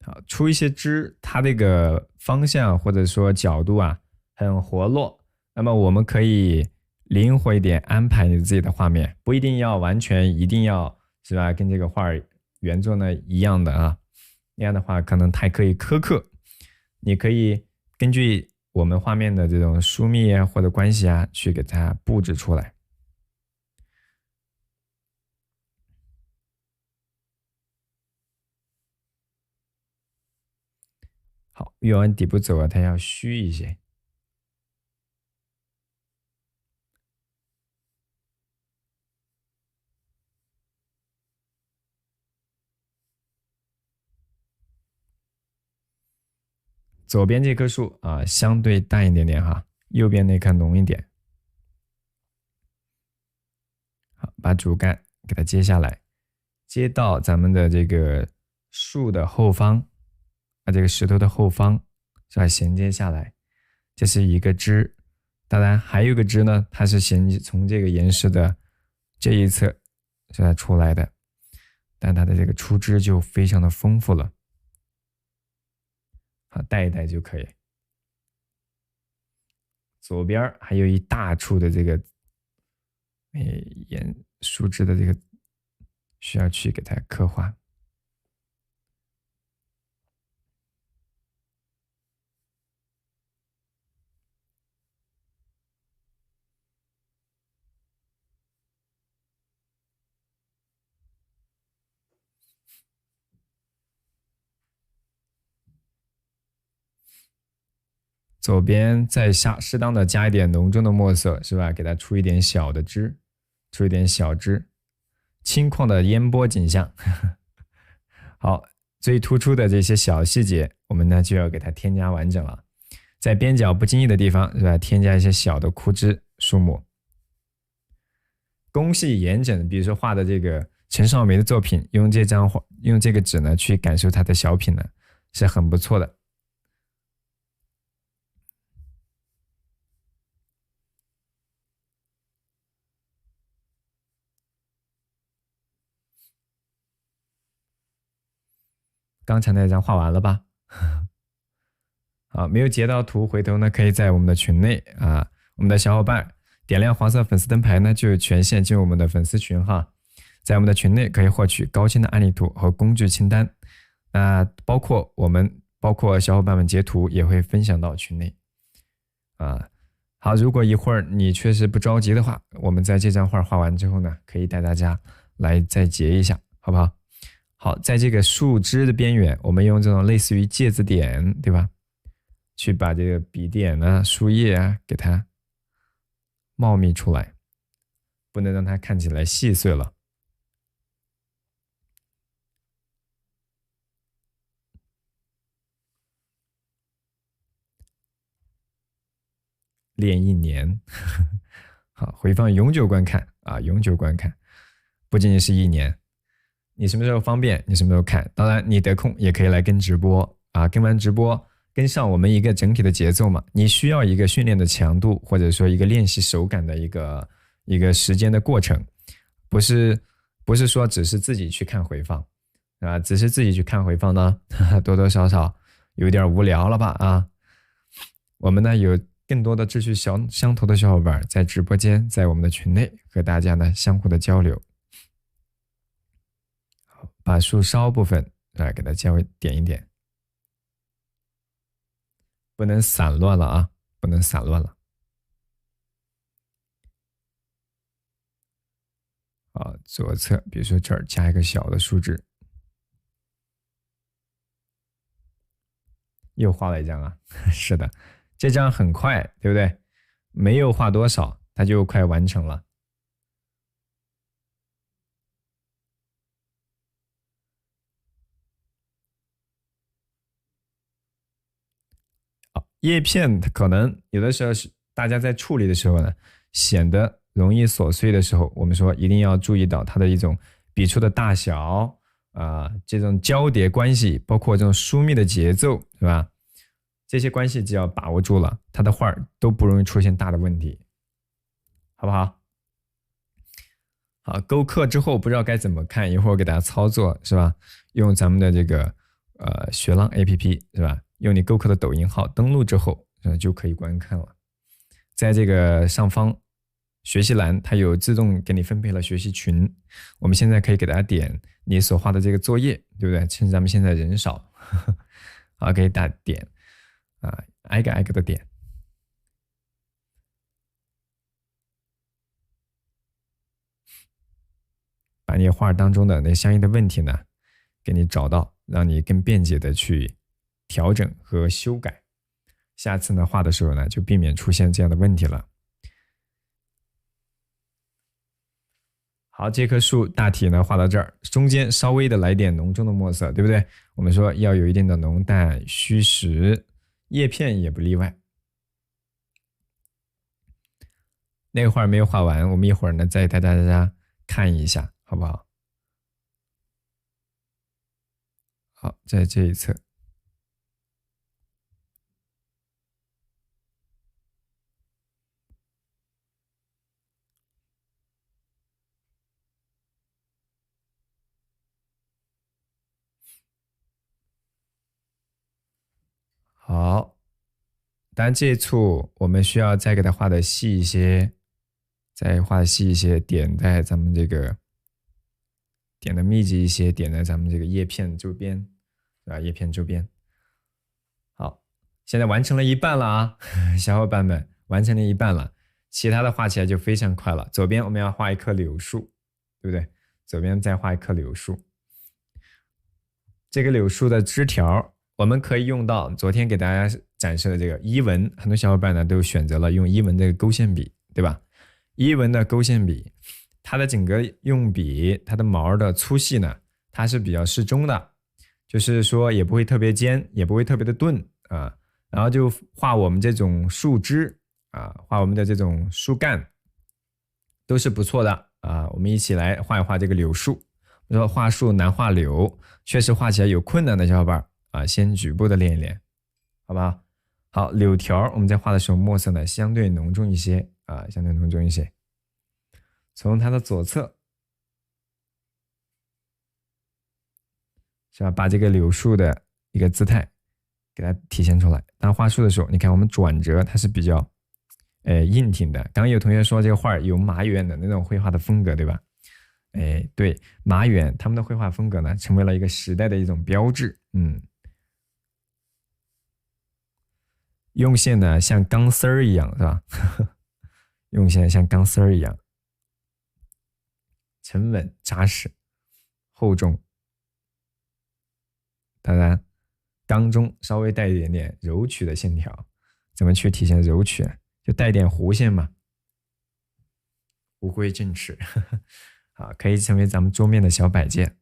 好，出一些枝，它这个方向或者说角度啊很活络，那么我们可以灵活一点安排你自己的画面，不一定要完全一定要是吧，跟这个画原作呢一样的啊，那样的话可能太过于苛刻。你可以根据我们画面的这种疏密啊或者关系啊，去给它布置出来。好，越往底部走啊，它要虚一些。左边这棵树啊，相对淡一点点哈，右边那棵浓一点。好，把主干给它接下来，接到咱们的这个树的后方，这个石头的后方，是吧？衔接下来，这是一个枝。当然还有一个枝呢，它是从这个岩石的这一侧是吧出来的，但它的这个出枝就非常的丰富了。好，带一带就可以。左边还有一大处的这个树枝的这个需要去给它刻画。左边再适当的加一点浓重的墨色，是吧？给它出一点小的枝，出一点小枝，轻旷的烟波景象。好，最突出的这些小细节，我们呢就要给它添加完整了。在边角不经意的地方，是吧？添加一些小的枯枝树木。工细严整，比如说画的这个陈少梅的作品，用这个纸呢去感受他的小品呢，是很不错的。刚才那张画完了吧？好，没有截到图，回头呢可以在我们的群内啊，我们的小伙伴点亮黄色粉丝灯牌呢，就有权限进入我们的粉丝群哈。在我们的群内可以获取高清的案例图和工具清单，包括小伙伴们截图也会分享到群内啊。好，如果一会儿你确实不着急的话，我们在这张画画完之后呢，可以带大家来再截一下，好不好？好，在这个树枝的边缘，我们用这种类似于芥子点，对吧？去把这个笔点啊、树叶啊给它茂密出来，不能让它看起来细碎了。练1年，好，回放永久观看啊，永久观看，不仅仅是1年，你什么时候方便，你什么时候看。当然，你得空也可以来跟直播啊，跟完直播，跟上我们一个整体的节奏嘛。你需要一个训练的强度，或者说一个练习手感的一个时间的过程，不是说只是自己去看回放啊，只是自己去看回放呢，多多少少有点无聊了吧啊。我们呢有更多的志趣相投的小伙伴在直播间，在我们的群内和大家呢相互的交流。好，把树梢部分来给它点一点，不能散乱了啊，不能散乱了。好，左侧比如说这儿加一个小的树枝，又画了一张啊，是的，这张很快，对不对？没有画多少，它就快完成了。叶片可能有的时候是大家在处理的时候呢，显得容易琐碎的时候，我们说一定要注意到它的一种笔触的大小这种交叠关系，包括这种疏密的节奏，是吧？这些关系只要把握住了，它的画都不容易出现大的问题，好不好？好，勾刻之后不知道该怎么看，一会儿我给大家操作，是吧？用咱们的这个学浪 APP 是吧？用你勾刻的抖音号登录之后，就可以观看了。在这个上方学习栏，它有自动给你分配了学习群。我们现在可以给大家点你所画的这个作业，对不对？趁咱们现在人少，好，给大家点挨个挨个的点。把你画当中的那相应的问题呢，给你找到，让你更便捷的去调整和修改。下次呢画的时候呢，就避免出现这样的问题了。好，这棵树大体呢画到这儿，中间稍微的来点浓重的墨色，对不对？我们说要有一定的浓淡虚实，叶片也不例外。那会儿没有画完，我们一会儿呢再带大家看一下。好不好？好，在这一侧。好，当然这一处我们需要再给它画的细一些，再画的细一些，点在咱们这个点的密集一些，点在咱们这个叶片周边，叶片周边。好，现在完成了一半了啊，小伙伴们完成了一半了，其他的画起来就非常快了。左边我们要画一棵柳树，对不对？左边再画一棵柳树，这个柳树的枝条我们可以用到昨天给大家展示的这个伊纹，很多小伙伴呢都选择了用伊纹这个勾线笔，对吧？伊纹的勾线笔，它的整个用笔，它的毛的粗细呢，它是比较适中的，就是说也不会特别尖，也不会特别的钝啊。然后就画我们这种树枝画我们的这种树干，都是不错的啊。我们一起来画一画这个柳树。我说画树难画柳，确实画起来有困难的小伙伴先局部的练一练，好不好？好，柳条我们在画的时候墨色呢相对浓重一些相对浓重一些。从它的左侧是吧？把这个柳树的一个姿态给它体现出来。当画树的时候，你看我们转折它是比较硬挺的。刚刚有同学说这个画有马远的那种绘画的风格，对吧？对，马远他们的绘画风格呢，成为了一个时代的一种标志。用线呢像钢丝儿一样，是吧？用线像钢丝儿一样，沉稳扎实、厚重。当然，当中稍微带一点点柔曲的线条，怎么去体现柔曲？就带点弧线嘛，无规正尺。好，可以成为咱们桌面的小摆件。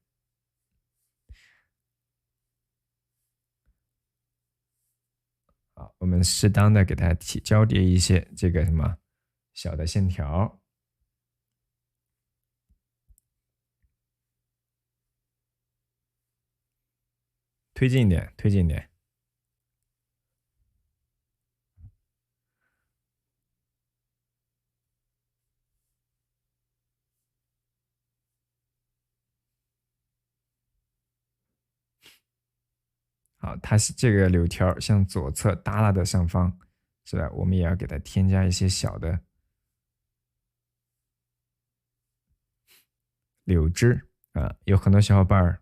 好，我们适当的给它交叠一些这个什么小的线条。推进一点，推进一点。好，它是这个柳条向左侧耷拉的上方，是吧？我们也要给它添加一些小的柳枝啊。有很多小伙伴儿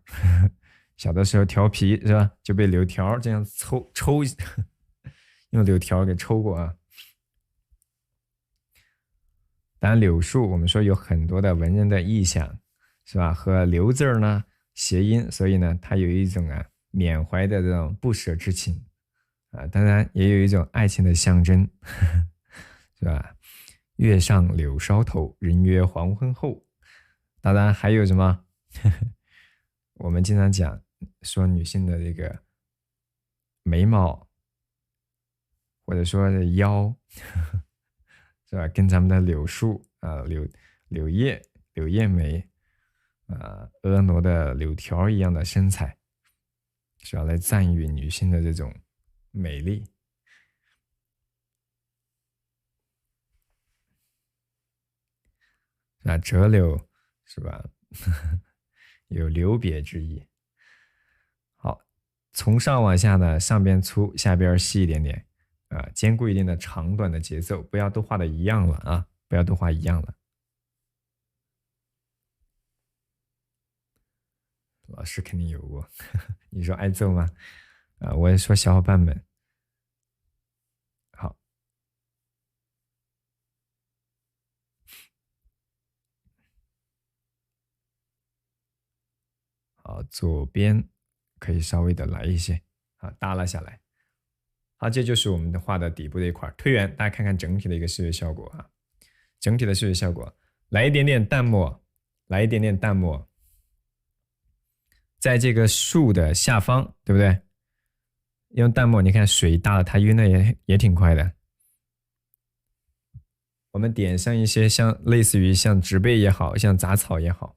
小的时候调皮是吧，就被柳条这样抽用柳条给抽过啊。当然，柳树我们说有很多的文人的意象，是吧？和柳字呢谐音，所以呢，它有一种缅怀的这种不舍之情啊。当然，也有一种爱情的象征，是吧？月上柳梢头，人约黄昏后。当然还有什么？我们经常讲说女性的这个眉毛，或者说腰，是吧？跟咱们的柳树啊、柳叶眉婀娜的柳条一样的身材，是要来赞誉女性的这种美丽。折柳是吧？有留别之意。好，从上往下呢，上边粗，下边细一点点兼顾一定的长短的节奏，不要都画的一样了啊，不要都画一样了。老师肯定有过，你说挨揍吗？我也说小伙伴们。好，好，左边可以稍微的来一些，耷拉下来。好，这就是我们的画的底部这一块。推圆，大家看看整体的一个视觉效果啊，整体的视觉效果，来一点点淡墨，来一点点淡墨，在这个树的下方，对不对？用淡墨，你看水大了，它晕的也挺快的。我们点上一些像类似于像植被也好像杂草也好，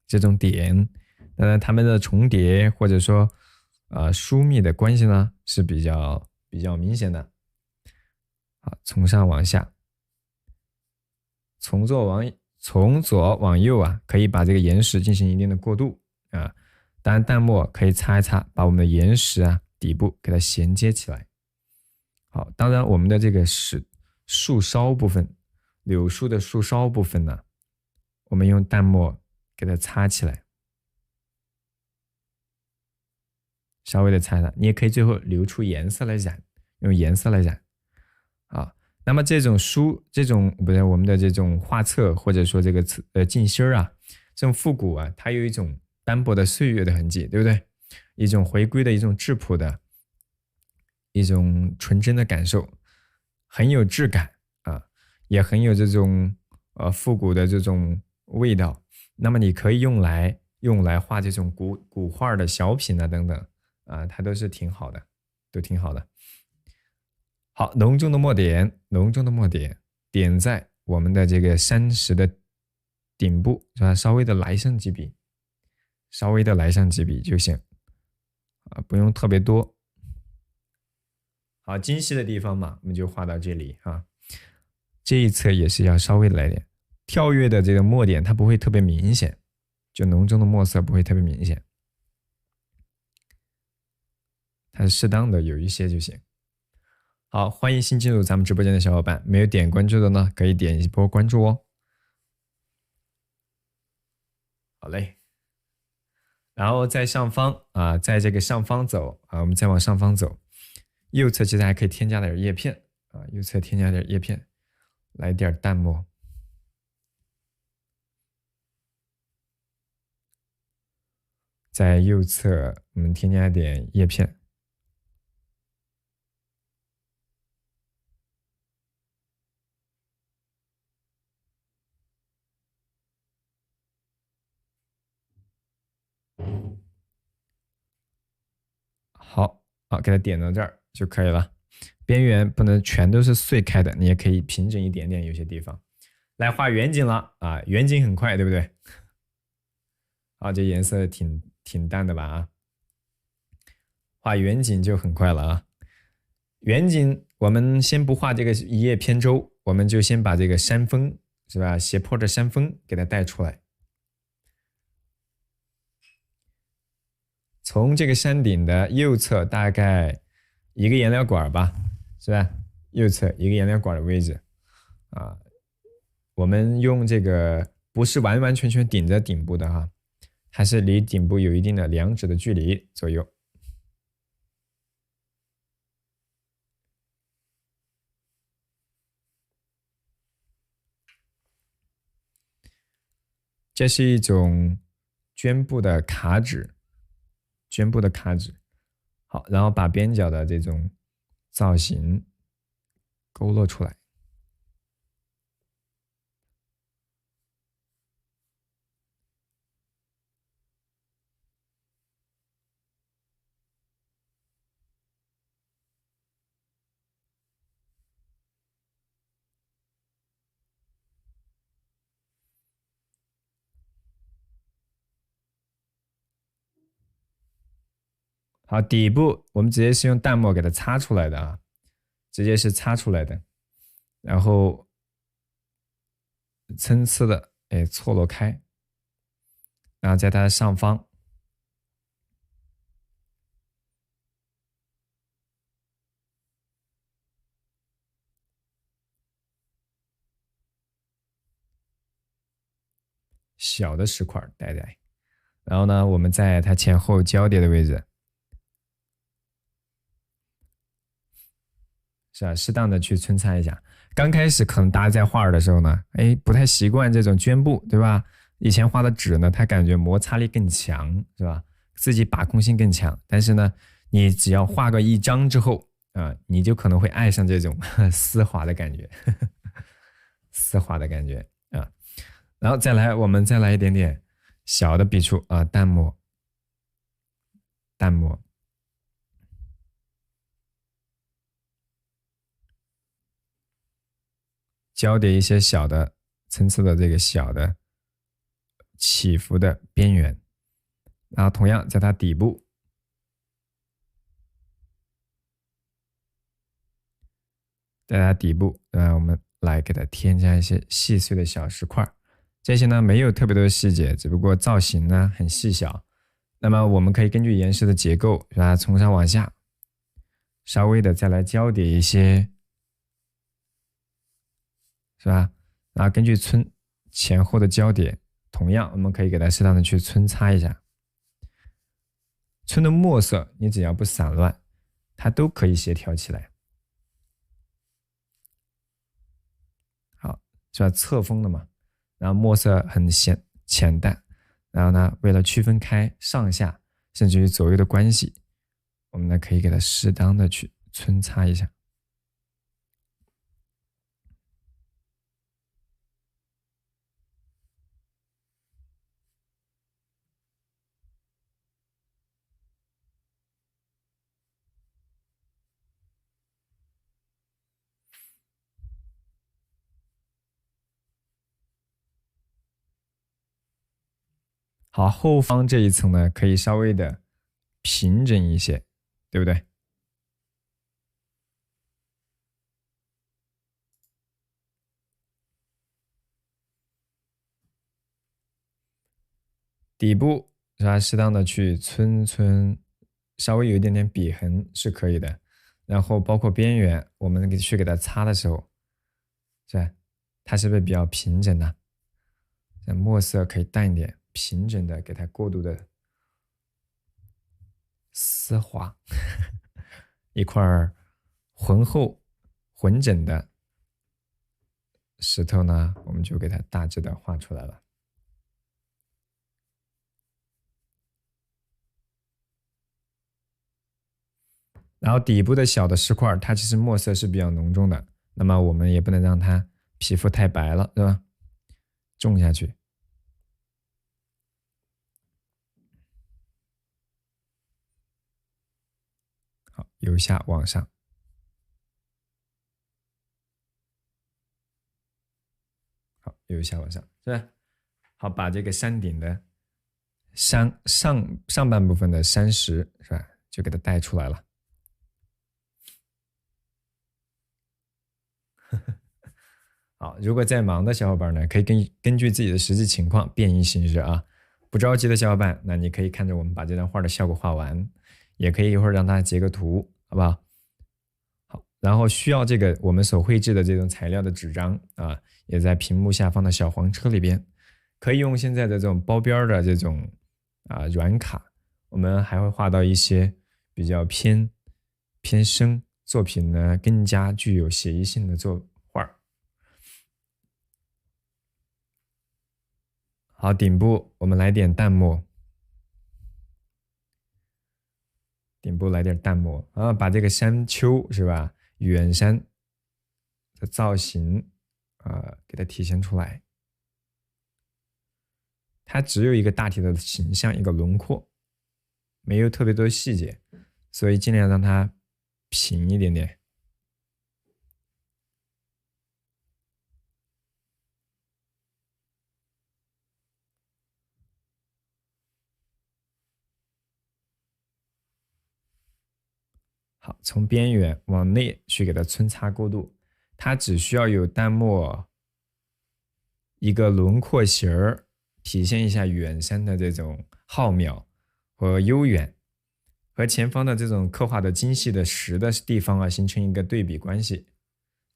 这种点，当然它们的重叠或者说疏密的关系呢是比较明显的。好，从上往下，从左往右可以把这个岩石进行一定的过渡啊。当然淡墨可以擦一擦，把我们的岩石底部给它衔接起来。好，当然我们的这个树梢部分，柳树的树梢部分呢，我们用淡墨给它擦起来，稍微的擦擦，你也可以最后留出颜色来染，用颜色来染。啊，那么这种我们的这种画册或者说这个镜芯这种复古它有一种单薄的岁月的痕迹，对不对？一种回归的一种质朴的一种纯真的感受，很有质感也很有这种复古的这种味道。那么你可以用来画这种古画的小品等等它都是挺好的，都挺好的。好，浓重的墨点，点在我们的这个山石的顶部，是吧？稍微的来上几笔就行不用特别多。好，精细的地方嘛，我们就画到这里这一侧也是要稍微来点跳跃的这个墨点，它不会特别明显，就浓重的墨色不会特别明显。它是适当的有一些就行。好，欢迎新进入咱们直播间的小伙伴，没有点关注的呢，可以点一波关注哦。好嘞，然后在上方啊，在这个上方走啊，我们再往上方走，右侧其实还可以添加点叶片啊，右侧添加点叶片，来点淡墨。在右侧我们添加点叶片。好，给它点到这儿就可以了。边缘不能全都是碎开的，你也可以平整一点点，有些地方。来画远景了啊，远景很快，对不对？啊，这颜色挺淡的吧啊？画远景就很快了啊。远景我们先不画这个一叶扁舟，我们就先把这个山峰是吧，斜坡的山峰给它带出来。从这个山顶的右侧大概一个颜料管吧，是吧？右侧一个颜料管的位置啊，我们用这个不是完完全全顶着顶部的哈，还是离顶部有一定的2指的距离左右。这是一种绢布的卡纸，绢布的卡纸。好，然后把边角的这种造型勾勒出来。好，底部我们直接是用淡墨给它擦出来的啊，直接是擦出来的，然后参差的错落开，然后在它的上方小的石块带带，然后呢，我们在它前后交叠的位置，是吧？适当的去皴擦一下。刚开始可能大家在画的时候呢，不太习惯这种绢布，对吧？以前画的纸呢，它感觉摩擦力更强，是吧？自己把控性更强。但是呢，你只要画个一张之后啊，你就可能会爱上这种丝滑的感觉，丝滑的感觉啊。然后再来，我们再来一点点小的笔触啊，淡墨，淡墨。交叠一些小的参差的这个小的起伏的边缘，然后同样在它底部，在它底部，我们来给它添加一些细碎的小石块，这些呢没有特别多的细节，只不过造型呢很细小。那么我们可以根据岩石的结构，是吧？从上往下，稍微的再来交叠一些，是吧？然后根据前后的交叠，同样我们可以给它适当的去皴擦一下。皴的墨色，你只要不散乱，它都可以协调起来。好，是吧？侧锋的嘛，然后墨色很浅淡，然后呢，为了区分开上下甚至于左右的关系，我们呢可以给它适当的去皴擦一下。好，后方这一层呢，可以稍微的平整一些，对不对？底部是吧？适当的去皴稍微有一点点笔痕是可以的。然后包括边缘，我们去给它擦的时候，是吧？它是不是比较平整的？那墨色可以淡一点，平整的给它过渡的丝滑，一块浑厚、浑整的石头呢，我们就给它大致的画出来了。然后底部的小的石块，它其实墨色是比较浓重的，那么我们也不能让它皮肤太白了，对吧？种下去。好，由下往上。好，由下往上，是吧？好，把这个山顶的上半部分的山石，是吧？就给它带出来了。好，如果在忙的小伙伴呢，可以根据自己的实际情况变异形式啊。不着急的小伙伴，那你可以看着我们把这张画的效果画完，也可以一会儿让它截个图，好不好？好，然后需要这个我们所绘制的这种材料的纸张啊，也在屏幕下方的小黄车里边，可以用现在的这种包边的这种软卡，我们还会画到一些比较偏深作品呢，更加具有写意性的画。好，顶部我们来点淡墨，顶部来点淡墨啊，把这个山丘是吧，远山的造型给它体现出来。它只有一个大体的形象，一个轮廓，没有特别多的细节，所以尽量让它平一点点。好，从边缘往内去给它皴擦过渡，它只需要有淡墨一个轮廓形儿，体现一下远山的这种浩渺和悠远，和前方的这种刻画的精细的实的地方啊，形成一个对比关系，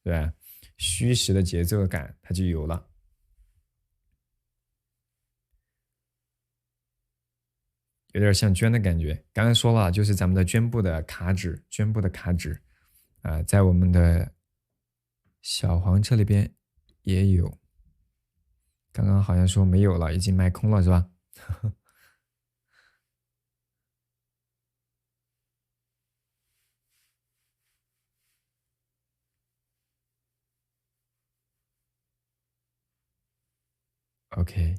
对吧？虚实的节奏感它就有了。有点像绢的感觉。刚才说了，就是咱们的绢布的卡纸，在我们的小黄车里边也有。刚刚好像说没有了，已经卖空了，是吧？OK，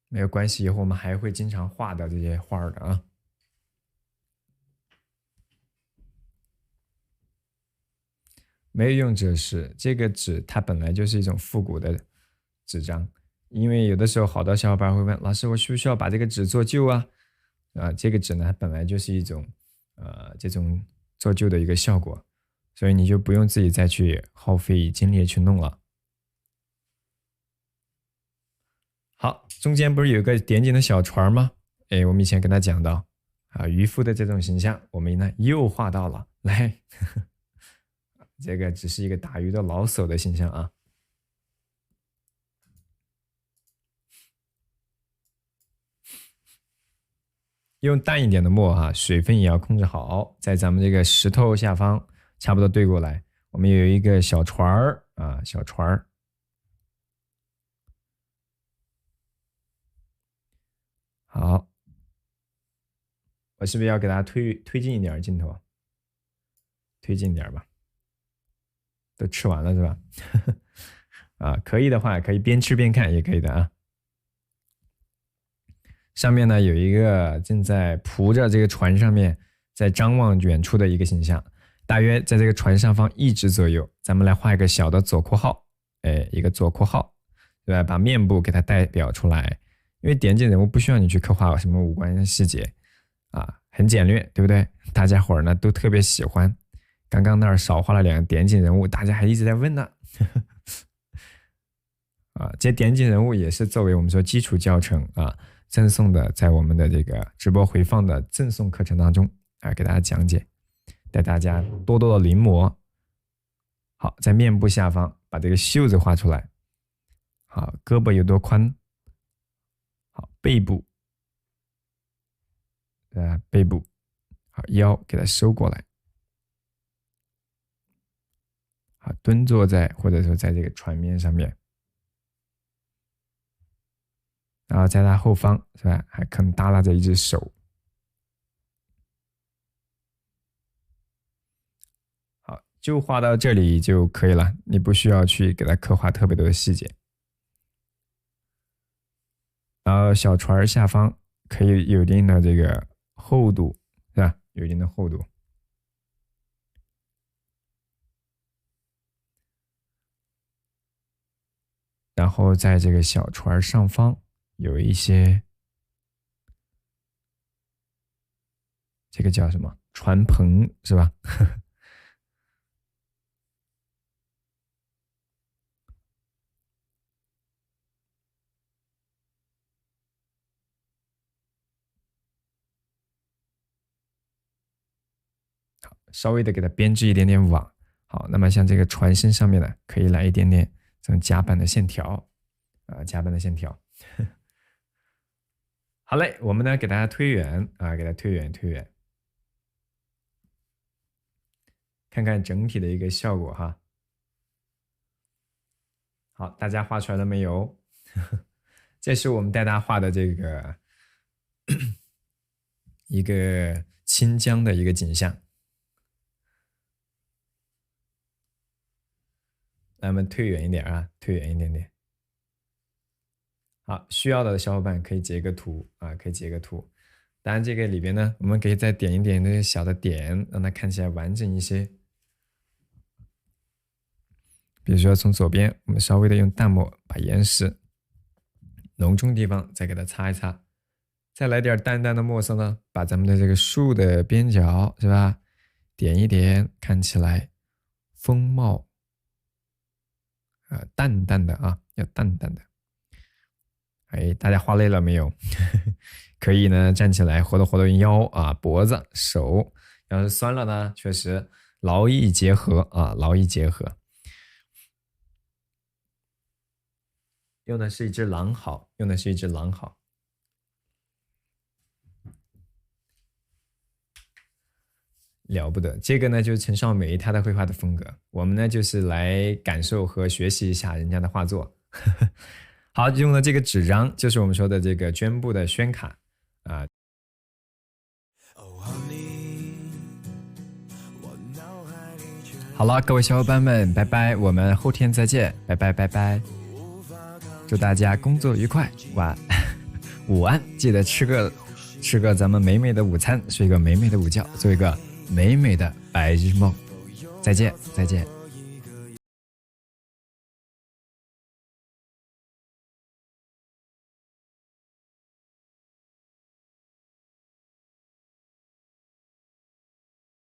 没有关系，以后我们还会经常画的这些画的啊。没有用纸是这个纸，它本来就是一种复古的纸张，因为有的时候好多小伙伴会问老师，我需不需要把这个纸做旧啊？这个纸呢本来就是一种这种做旧的一个效果，所以你就不用自己再去耗费精力去弄了。好，中间不是有个点景的小船吗？哎，我们以前跟他讲到渔夫的这种形象，我们呢又画到了，来。这个只是一个打鱼的老手的形象啊。用淡一点的墨水分也要控制好，在咱们这个石头下方差不多对过来，我们有一个小船儿小船儿。好，我是不是要给大家推进一点镜头？推进点吧。都吃完了是吧？可以的话可以边吃边看也可以的啊。上面呢有一个正在扑着这个船上面，在张望远处的一个形象，大约在这个船上方1指左右。咱们来画一个小的左括号，一个左括号，对吧？把面部给它代表出来，因为点景人物不需要你去刻画什么五官细节很简略，对不对？大家伙儿呢都特别喜欢。刚刚那儿少画了2个点景人物，大家还一直在问呢。这点景人物也是作为我们说基础教程赠送的，在我们的这个直播回放的赠送课程当中啊，给大家讲解，带大家多多的临摹。好，在面部下方把这个袖子画出来。好，胳膊有多宽？好，背部，背部，好，腰给它收过来。好，蹲坐在或者说在这个船面上面，然后在它后方是吧，还可能耷拉着一只手。好，就画到这里就可以了，你不需要去给它刻画特别多的细节。然后小船下方可以有一定的这个厚度，是吧？有一定的厚度。然后在这个小船上方有一些，这个叫什么？船篷是吧？稍微的给它编织一点点网。好，那么像这个船身上面呢，可以来一点点这种甲板的线条，甲板的线条。好嘞，我们呢给大家推远啊，给它推远，看看整体的一个效果哈。好，大家画出来了没有？这是我们带大家画的这个一个清江的一个景象。咱们退远一点啊，退远一点点。好，需要的小伙伴可以截个图啊，可以截个图。当然，这个里边呢，我们可以再点一点那个小的点，让它看起来完整一些。比如说从左边，我们稍微的用淡墨把岩石浓重地方再给它擦一擦，再来点淡淡的墨色呢，把咱们的这个树的边角是吧，点一点，看起来风貌淡淡的啊，要淡淡的。哎，大家画累了没有？可以呢，站起来活动活动腰啊、脖子、手。要是酸了呢，确实劳逸结合啊，劳逸结合。用的是一只狼毫，用的是一只狼毫。了不得，这个呢就是陈少梅她的绘画的风格，我们呢就是来感受和学习一下人家的画作。好，用的这个纸张就是我们说的这个绢布的宣卡啊。好了，各位小伙伴们，拜拜，我们后天再见，拜拜拜拜。祝大家工作愉快，午安，记得吃个咱们美美的午餐，睡个美美的午觉，做一个美美的白日梦。再见，再见。